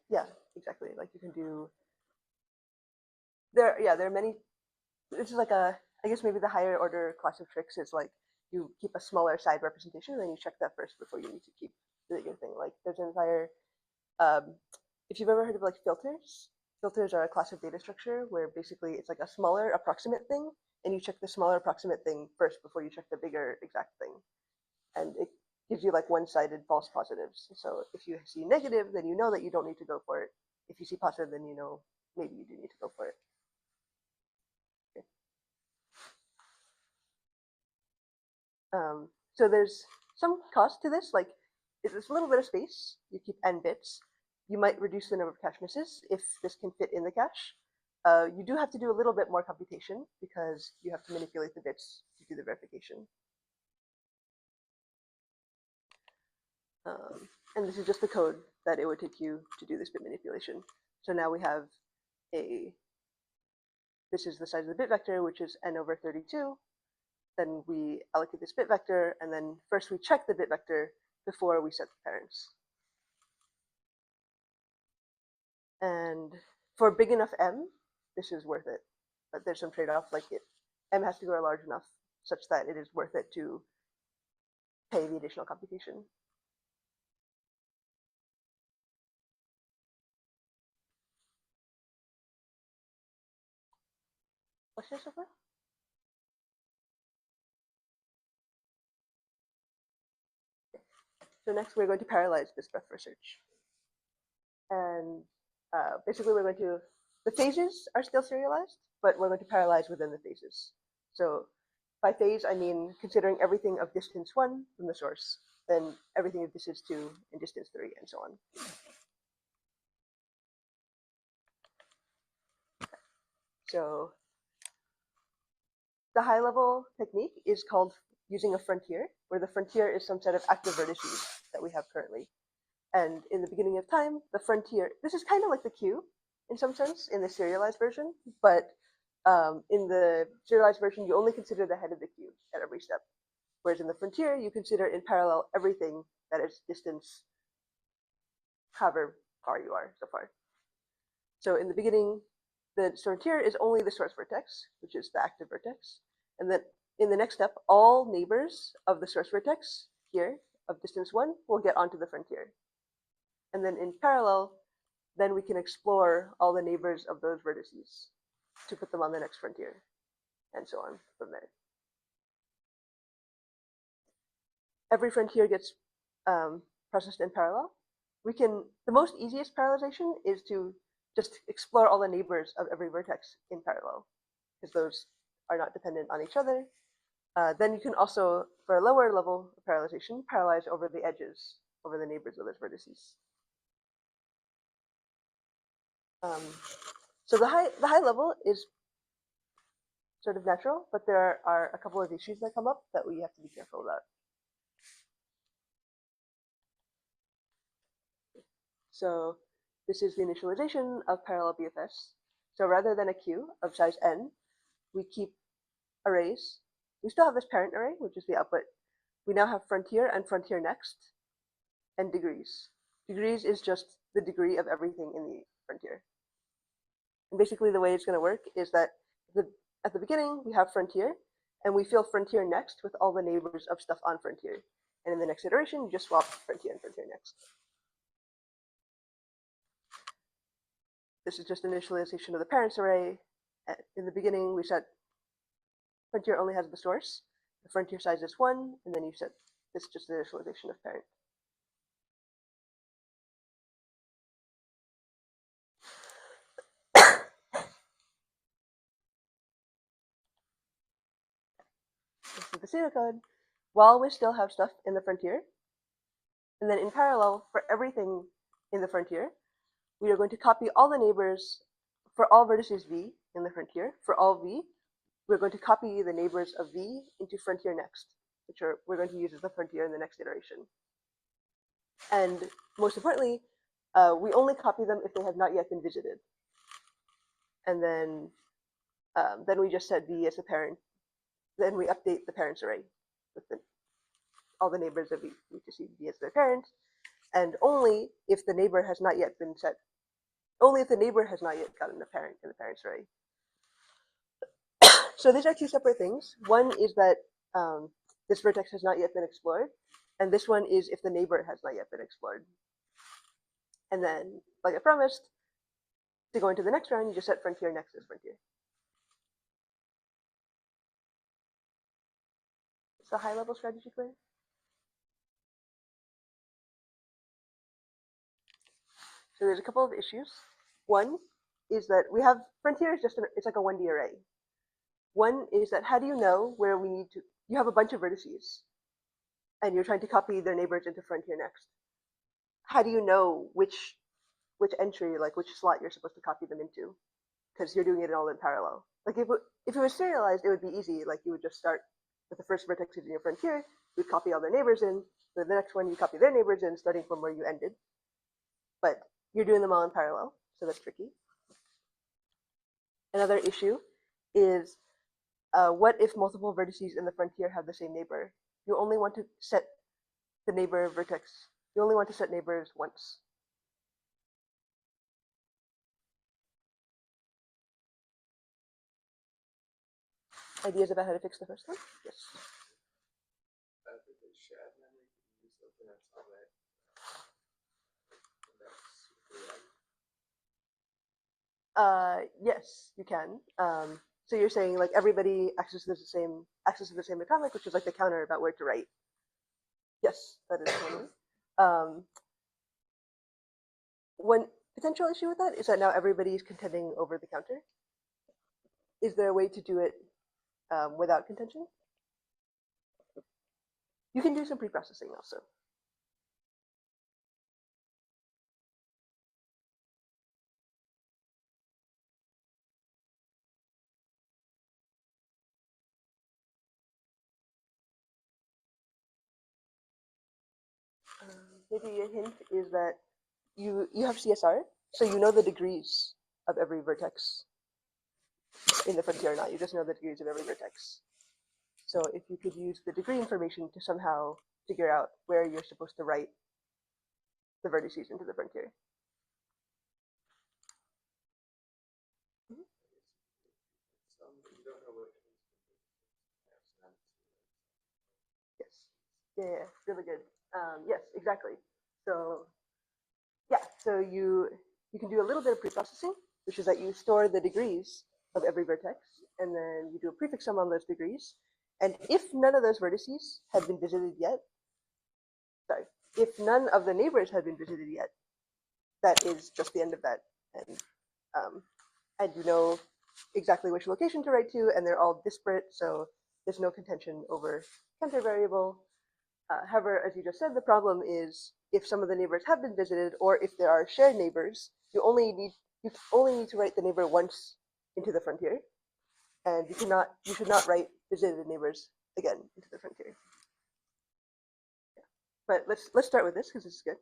Yeah, exactly. Like you can do there are many. This is like I guess maybe the higher order class of tricks is like you keep a smaller side representation and then you check that first before you need to keep the bigger thing. Like there's an entire if you've ever heard of like filters are a class of data structure where basically it's like a smaller approximate thing and you check the smaller approximate thing first before you check the bigger exact thing. And it gives you like one-sided false positives. So if you see negative, then you know that you don't need to go for it. If you see positive, then you know maybe you do need to go for it. Okay. So there's some cost to this, like it's a little bit of space. You keep n bits. You might reduce the number of cache misses if this can fit in the cache. You do have to do a little bit more computation because you have to manipulate the bits to do the verification. And this is just the code that it would take you to do this bit manipulation. So now we have this is the size of the bit vector, which is n over 32. Then we allocate this bit vector, and then first we check the bit vector before we set the parents. And for big enough m, this is worth it. But there's some trade-off, like m has to grow large enough such that it is worth it to pay the additional computation. Questions so far? So next we're going to parallelize this breadth first search. And basically we're going to, the phases are still serialized, but we're going to parallelize within the phases. So by phase, I mean considering everything of distance 1 from the source, then everything of distance 2 and distance 3, and so on. So the high-level technique is called using a frontier, where the frontier is some set of active vertices that we have currently. And in the beginning of time, the frontier, this is kind of like the queue in some sense in the serialized version, but in the serialized version, you only consider the head of the queue at every step. Whereas in the frontier, you consider in parallel everything that is distance however far you are so far. So in the beginning, the frontier is only the source vertex, which is the active vertex. And then in the next step, all neighbors of the source vertex here of distance 1 will get onto the frontier. And then in parallel, then we can explore all the neighbors of those vertices to put them on the next frontier, and so on from there. Every frontier gets processed in parallel. The most easiest parallelization is to just explore all the neighbors of every vertex in parallel, because those are not dependent on each other. Then you can also, for a lower level of parallelization, parallelize over the edges, over the neighbors of those vertices. So the high level is sort of natural, but there are a couple of issues that come up that we have to be careful about. So this is the initialization of parallel BFS. So rather than a queue of size n, we keep arrays. We still have this parent array, which is the output. We now have frontier and frontier next, and degrees. Degrees is just the degree of everything in the frontier. And basically the way it's going to work is that at the beginning, we have frontier, and we fill frontier next with all the neighbors of stuff on frontier. And in the next iteration, you just swap frontier and frontier next. this is just initialization of the parents array. In the beginning, we set frontier only has the source. The frontier size is 1, and then you set this is just initialization of parent. This is the pseudocode. While we still have stuff in the frontier, and then in parallel, for everything in the frontier, we are going to copy all the neighbors for all vertices v in the frontier. For all v, we're going to copy the neighbors of v into frontier next, which we're going to use as the frontier in the next iteration. And most importantly, we only copy them if they have not yet been visited. And then we just set v as the parent. Then we update the parents array with all the neighbors of v. We just use v as their parent. And only if the neighbor has not yet been set, only if the neighbor has not yet gotten a parent in the parents array. So these are two separate things. One is that this vertex has not yet been explored, and this one is if the neighbor has not yet been explored. And then, like I promised, to go into the next round, you just set frontier next as frontier. Is the high-level strategy clear? So there's a couple of issues. One is that we have frontier is just it's like a 1D array. One is that how do you know where we need to? You have a bunch of vertices, and you're trying to copy their neighbors into frontier next. How do you know which entry, like which slot you're supposed to copy them into? Because you're doing it all in parallel. Like if it was serialized, it would be easy. Like you would just start with the first vertex in your frontier, you'd copy all their neighbors in. For the next one, you copy their neighbors in, starting from where you ended. But you're doing them all in parallel, so that's tricky. Another issue is what if multiple vertices in the frontier have the same neighbor? You only want to set the neighbor vertex. You only want to set neighbors once. Ideas about how to fix the first one? Yes. The shared memory can use OpenX on it. Yes, you can. So you're saying like everybody accesses the same atomic, which is like the counter about where to write. Yes, that is one. One potential issue with that is that now everybody is contending over the counter. Is there a way to do it without contention? You can do some pre-processing also. Maybe a hint is that you have CSR, so you know the degrees of every vertex in the frontier or not. You just know the degrees of every vertex. So if you could use the degree information to somehow figure out where you're supposed to write the vertices into the frontier. Mm-hmm. Yes. Yeah, really good. Yes, exactly. So yeah, so you can do a little bit of pre-processing, which is that you store the degrees of every vertex, and then you do a prefix sum on those degrees. And if none of those vertices have been visited yet, sorry, if none of the neighbors have been visited yet, that is just the end of that. And you know exactly which location to write to, and they're all disparate, so there's no contention over counter variable. However, as you just said, the problem is if some of the neighbors have been visited, or if there are shared neighbors, you only need to write the neighbor once into the frontier, and you should not write visited neighbors again into the frontier. Yeah. But let's start with this because this is good.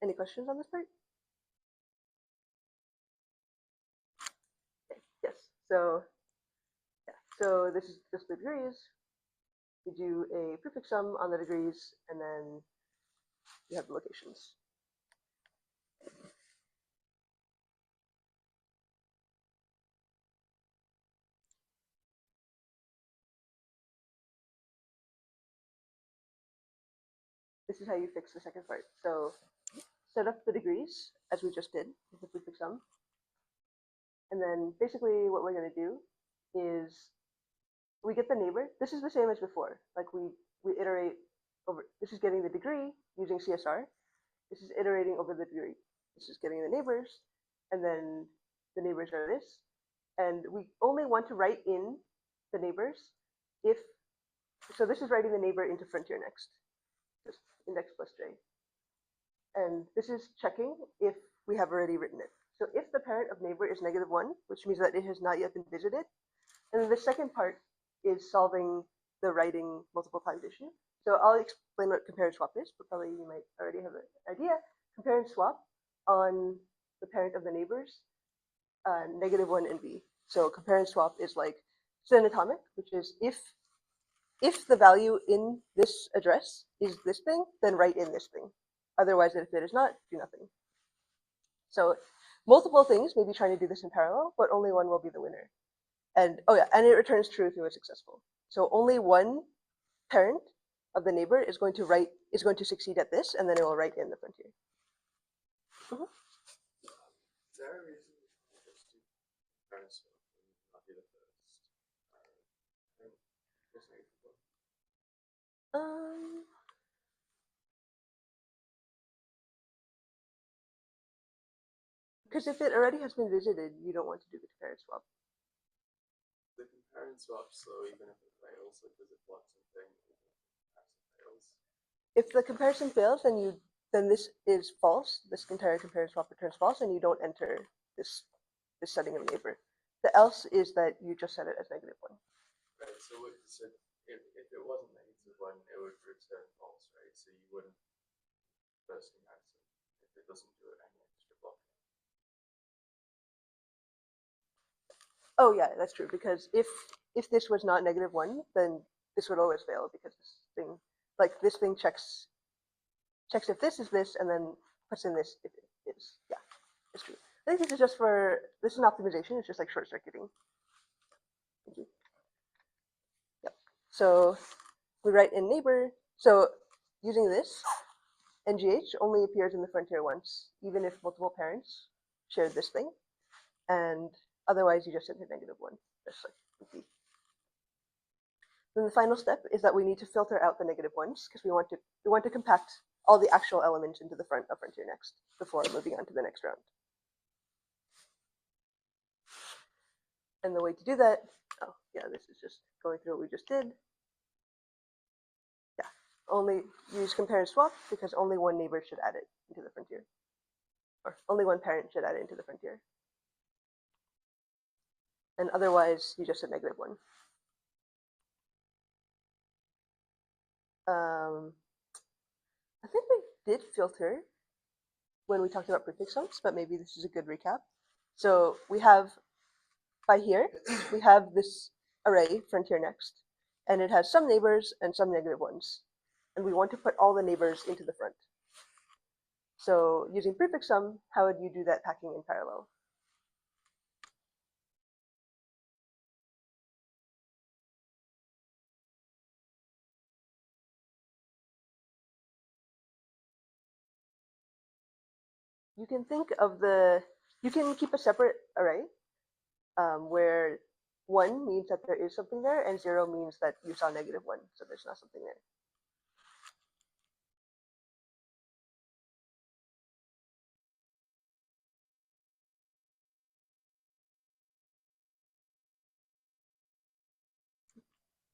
Any questions on this part? Okay. Yes. So yeah. So this is just the degrees. You do a prefix sum on the degrees, and then you have the locations. This is how you fix the second part. So set up the degrees as we just did with the prefix sum. And then basically what we're going to do is we get the neighbor. This is the same as before. Like we iterate over, this is getting the degree using CSR. This is iterating over the degree. This is getting the neighbors, and then the neighbors are this. And we only want to write in the neighbors if, so this is writing the neighbor into frontier next, just index plus j. And this is checking if we have already written it. So if the parent of neighbor is -1, which means that it has not yet been visited, and then the second part is solving the writing multiple times issue. So I'll explain what compare and swap is, but probably you might already have an idea. Compare and swap on the parent of the neighbors, -1 and b. So compare and swap is like synatomic, which is if the value in this address is this thing, then write in this thing. Otherwise, if it is not, do nothing. So multiple things may be trying to do this in parallel, but only one will be the winner. And oh yeah, and it returns true if it was successful. So only one parent of the neighbor is going to succeed at this, and then it will write in the frontier. Is there a reason we just do compare and swap and not do the first? Because if it already has been visited, you don't want to do the compare and swap. The compare and swap slow even if it fails, like does it block something even if the comparison fails? If the comparison fails, then this is false. This compare and swap returns false, and you don't enter this setting of neighbor. The else is that you just set it as -1. Right. So if it wasn't -1, it would return false, right? So you wouldn't first comparison if it doesn't do it any extra blocking. Oh yeah, that's true. Because if this was not -1, then this would always fail because this thing checks if this is this, and then puts in this if it is. Yeah, it's true. I think this is just this is an optimization. It's just like short circuiting. Thank you. Yep. So we write in neighbor. So using this, ngh only appears in the frontier once, even if multiple parents share this thing, and otherwise you just enter -1. Just like easy. Then the final step is that we need to filter out the -1s because we want to compact all the actual elements into the front of frontier next before moving on to the next round. And the way to do that, oh yeah, this is just going through what we just did. Yeah, only use compare and swap because only one neighbor should add it into the frontier, or only one parent should add it into the frontier. And otherwise, you just set -1. I think we did filter when we talked about prefix sums, but maybe this is a good recap. So we have, by here, we have this array, frontier next, and it has some neighbors and some -1s. And we want to put all the neighbors into the front. So using prefix sum, how would you do that packing in parallel? You can think of you can keep a separate array where 1 means that there is something there, and 0 means that you saw -1, so there's not something there.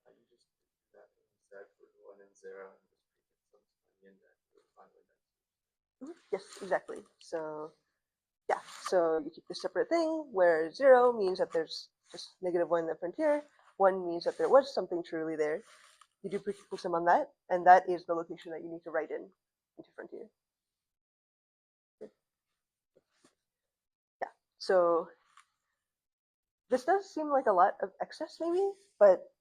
You just do that instead with 1 and 0 and just prefix them to the index or final index. Yes, exactly. So yeah, so you keep this separate thing where 0 means that there's just -1 in the frontier, 1 means that there was something truly there. You do prefix sum on that, and that is the location that you need to write into frontier. Yeah, so this does seem like a lot of excess maybe, but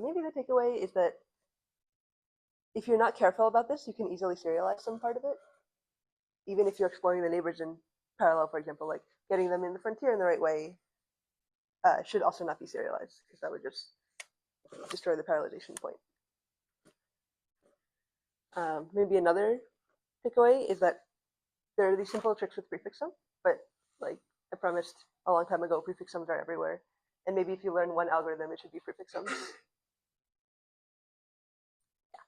maybe the takeaway is that if you're not careful about this, you can easily serialize some part of it, even if you're exploring the neighbors in parallel, for example, like getting them in the frontier in the right way should also not be serialized because that would just destroy the parallelization point. Maybe another takeaway is that there are these simple tricks with prefix sum, but like I promised a long time ago, prefix sums are everywhere. And maybe if you learn one algorithm, it should be prefix sums. Yeah.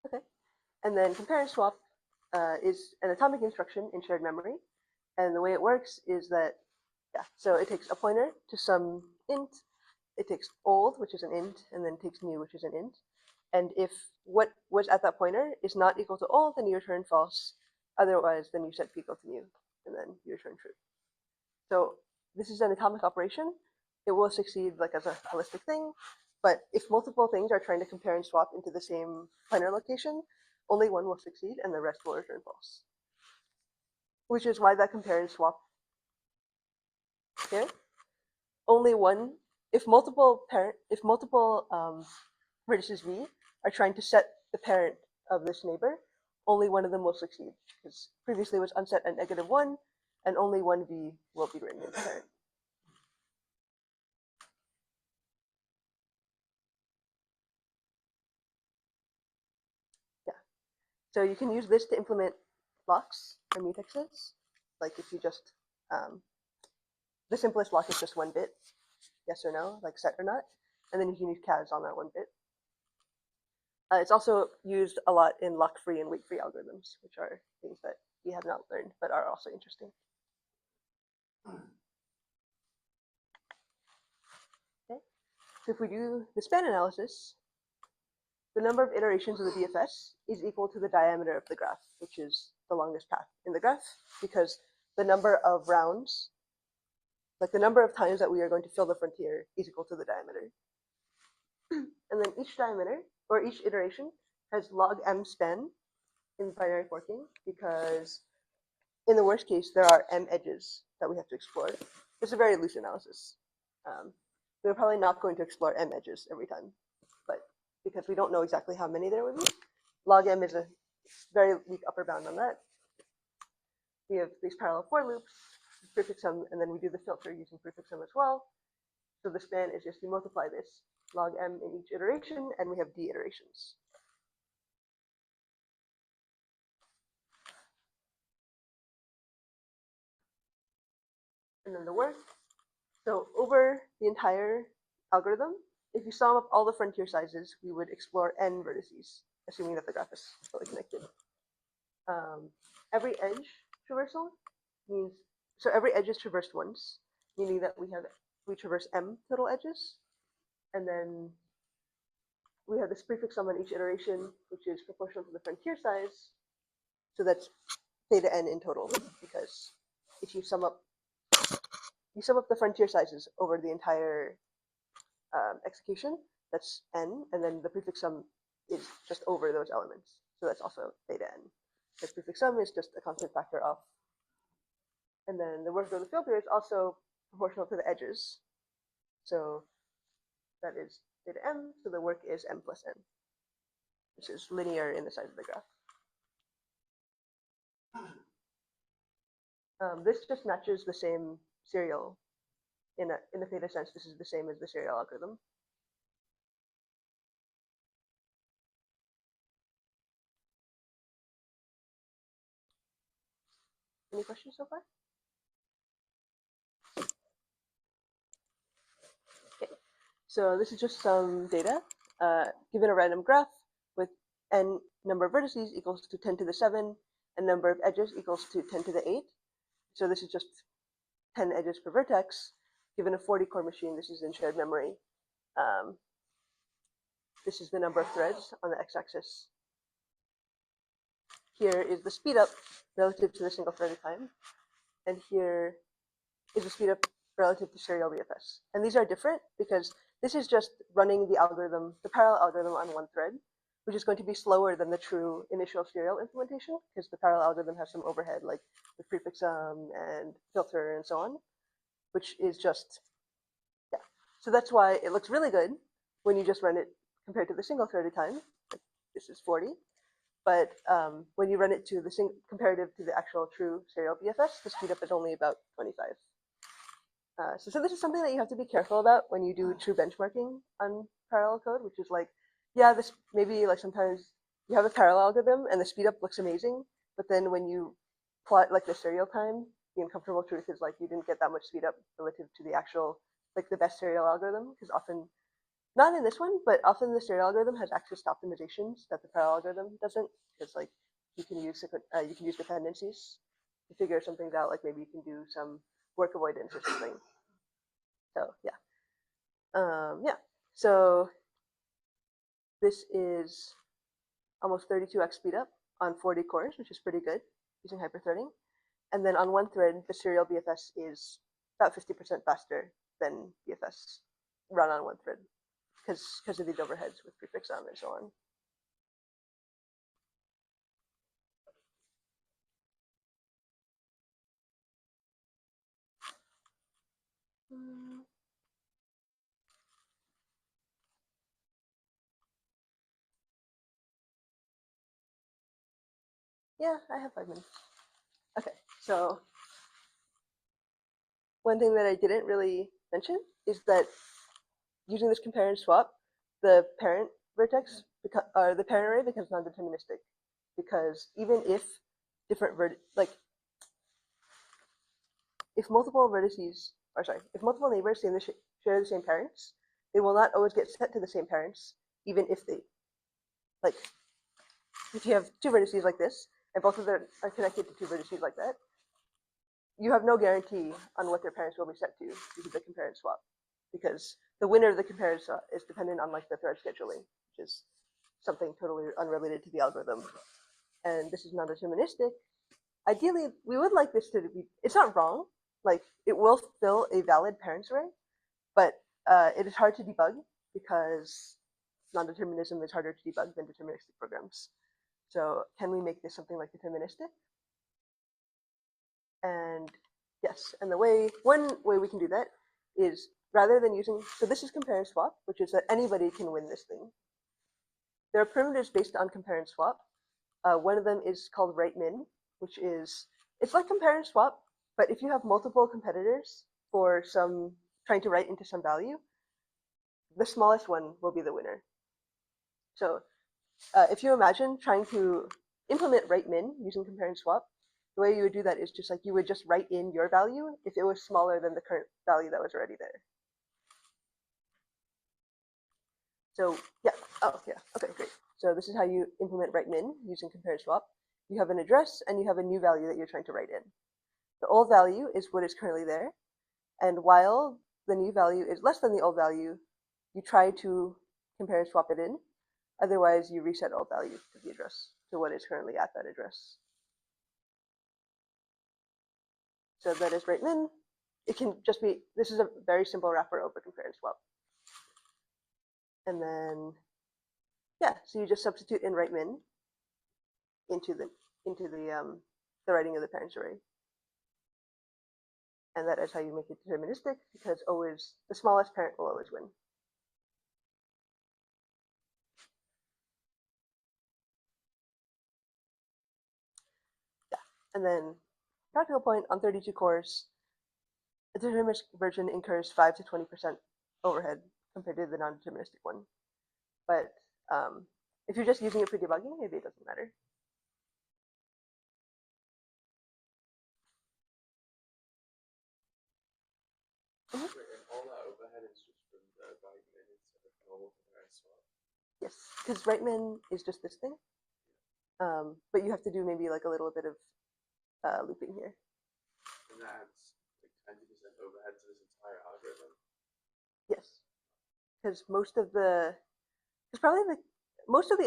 Okay. And then compare and swap is an atomic instruction in shared memory. And the way it works is that, yeah, so it takes a pointer to some int, it takes old, which is an int, and then takes new, which is an int. And if what was at that pointer is not equal to old, then you return false. Otherwise, then you set equal to new, and then you return true. So this is an atomic operation. It will succeed like as a holistic thing, but if multiple things are trying to compare and swap into the same pointer location, only one will succeed and the rest will return false. Which is why that compare and swap here, only one, if multiple vertices V are trying to set the parent of this neighbor, only one of them will succeed, because previously it was unset at -1, and only one V will be written in the parent. Yeah. So you can use this to implement blocks or mutexes. Like if you just, the simplest block is just 1 bit, yes or no, like set or not, and then you can use cas on that 1 bit. It's also used a lot in lock-free and wait-free algorithms, which are things that we have not learned but are also interesting. Okay, so if we do the span analysis, the number of iterations of the BFS is equal to the diameter of the graph, which is the longest path in the graph, because the number of rounds, like the number of times that we are going to fill the frontier, is equal to the diameter. And then each diameter, or each iteration, has log m span in binary forking, because in the worst case, there are m edges that we have to explore. It's a very loose analysis. We're probably not going to explore m edges every time, but because we don't know exactly how many there would be, log m is a very weak upper bound on that. We have these parallel for loops, prefix sum, and then we do the filter using prefix sum as well. So the span is just you multiply this log m in each iteration, and we have d iterations. And then the work. So over the entire algorithm, if you sum up all the frontier sizes, we would explore n vertices, assuming that the graph is fully connected. Every edge traversal means, so every edge is traversed once, meaning that we traverse m total edges, and then we have this prefix sum on each iteration, which is proportional to the frontier size. So that's theta n in total, because if you sum up the frontier sizes over the entire execution, that's n, and then the prefix sum is just over those elements. So that's also theta n. The prefix sum is just a constant factor of. And then the work of the filter is also proportional to the edges. So that is theta m, so the work is m plus n, which is linear in the size of the graph. This just matches the same serial. In the theta sense, this is the same as the serial algorithm. Any questions so far? Okay, so this is just some data. Given a random graph with n number of vertices equals to 10 to the 7, and number of edges equals to 10 to the 8. So this is just 10 edges per vertex. Given a 40-core machine, this is in shared memory. This is the number of threads on the x-axis. Here is the speed up relative to the single threaded time. And here is the speed up relative to serial BFS. And these are different because this is just running the algorithm, the parallel algorithm on one thread, which is going to be slower than the true initial serial implementation, because the parallel algorithm has some overhead, like the prefix sum and filter and so on, which is just, yeah. So that's why it looks really good when you just run it compared to the single threaded time. Like this is 40. But when you run it to the comparative to the actual true serial BFS, the speed up is only about 25. So this is something that you have to be careful about when you do true benchmarking on parallel code, which is like, yeah, this maybe like sometimes you have a parallel algorithm and the speed up looks amazing, but then when you plot like the serial time, the uncomfortable truth is like you didn't get that much speed up relative to the actual like the best serial algorithm, because often, not in this one, but often the serial algorithm has access to optimizations that the parallel algorithm doesn't, because like you can use dependencies to figure some things out. Like maybe you can do some work avoidance or something. So yeah. So this is almost 32x speed up on 40 cores, which is pretty good using hyperthreading. And then on one thread, the serial BFS is about 50% faster than BFS run on one thread because of these overheads with prefix on and so on. Yeah, I have 5 minutes. Okay, so one thing that I didn't really mention is that using this compare and swap, the parent vertex or the parent array becomes non-deterministic, because even if different if multiple vertices, or sorry, if multiple neighbors share the same parents, they will not always get set to the same parents, even if they like. If you have two vertices like this, and both of them are connected to two vertices like that, you have no guarantee on what their parents will be set to due to the compare and swap, because the winner of the compare and swap is dependent on like the thread scheduling, which is something totally unrelated to the algorithm. And this is non-deterministic. Ideally, we would like this to be, it's not wrong, like it will fill a valid parents array, but it is hard to debug because non-determinism is harder to debug than deterministic programs. So can we make this something like deterministic? And yes, and one way we can do that is rather than using, so this is compare and swap, which is that anybody can win this thing. There are primitives based on compare and swap. One of them is called right min, which is, it's like compare and swap, but if you have multiple competitors for some, trying to write into some value, the smallest one will be the winner. So if you imagine trying to implement right min using compare and swap, the way you would do that is just like you would just write in your value if it was smaller than the current value that was already there. So yeah, oh yeah, okay, great. So this is how you implement right min using compare and swap. You have an address and you have a new value that you're trying to write in. The old value is what is currently there, and while the new value is less than the old value, you try to compare and swap it in. Otherwise, you reset all values to the address, to what is currently at that address. So that is right min. It can just be, this is a very simple wrapper over compare and swap. And then, yeah, so you just substitute in right min into the writing of the parents array. And that is how you make it deterministic, because always the smallest parent will always win. Yeah, and then practical point on 32 cores, a deterministic version incurs 5 to 20% overhead compared to the non-deterministic one. But if you're just using it for debugging, maybe it doesn't matter. And all that overhead is just from the right min instead of normal compare and swap. Yes, because right min is just this thing. But you have to do maybe like a little bit of looping here. And that adds like 20% overhead to this entire algorithm. Yes, because most of the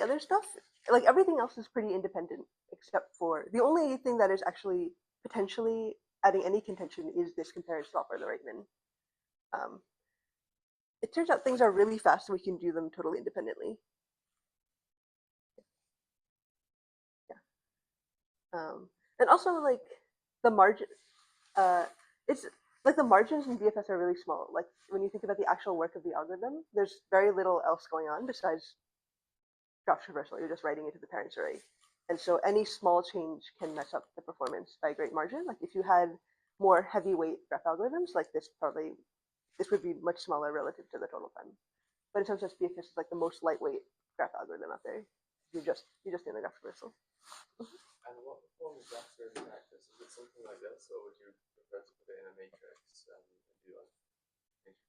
other stuff, like everything else is pretty independent, except for the only thing that is actually potentially adding any contention is this compare and swap or the right min. It turns out things are really fast and we can do them totally independently. Yeah. And also like the margin, it's like the margins in BFS are really small. Like when you think about the actual work of the algorithm, there's very little else going on besides drop traversal. You're just writing into the parents array. And so any small change can mess up the performance by a great margin. Like if you had more heavyweight graph algorithms, like this would be much smaller relative to the total time. But in some sense, BFS is like the most lightweight graph algorithm out there. You just do the graph traversal. And what form of graphs are in practice? Is it something like this, or would you prefer to put it in a matrix and do like matrix?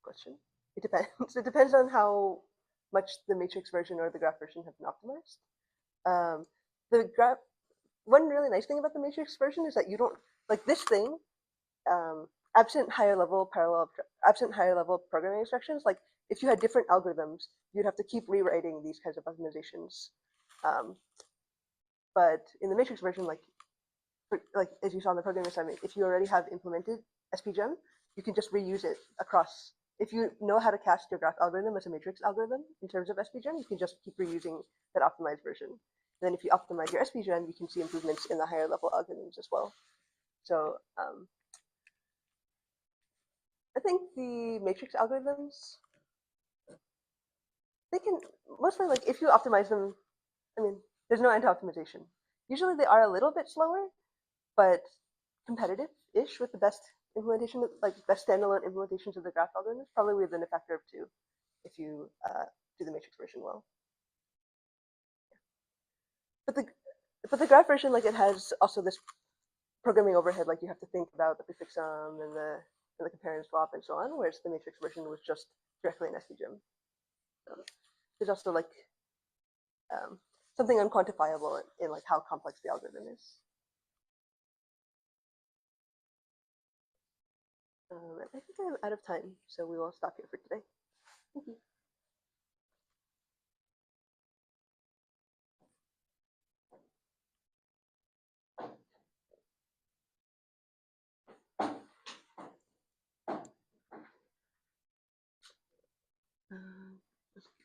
Question. It depends. It depends on how much the matrix version or the graph version have been optimized. The graph. One really nice thing about the matrix version is that you don't like this thing. Absent higher level programming instructions, like if you had different algorithms, you'd have to keep rewriting these kinds of optimizations. But in the matrix version, like as you saw in the programming assignment, if you already have implemented SPGEM, you can just reuse it across. If you know how to cast your graph algorithm as a matrix algorithm in terms of SPGEM, you can just keep reusing that optimized version. And then if you optimize your SPGEM, you can see improvements in the higher level algorithms as well. So I think the matrix algorithms, they can mostly, like, if you optimize them, I mean, there's no end to optimization. Usually they are a little bit slower, but competitive-ish with the best implementation, like best standalone implementations of the graph algorithms, probably within a factor of 2 if you do the matrix version well. But the graph version, like, it has also this programming overhead, like you have to think about the prefix sum and the compare and swap and so on, whereas the matrix version was just directly in SPGEM. There's also like something unquantifiable in like how complex the algorithm is. I think I'm out of time, so we will stop here for today. Thank you.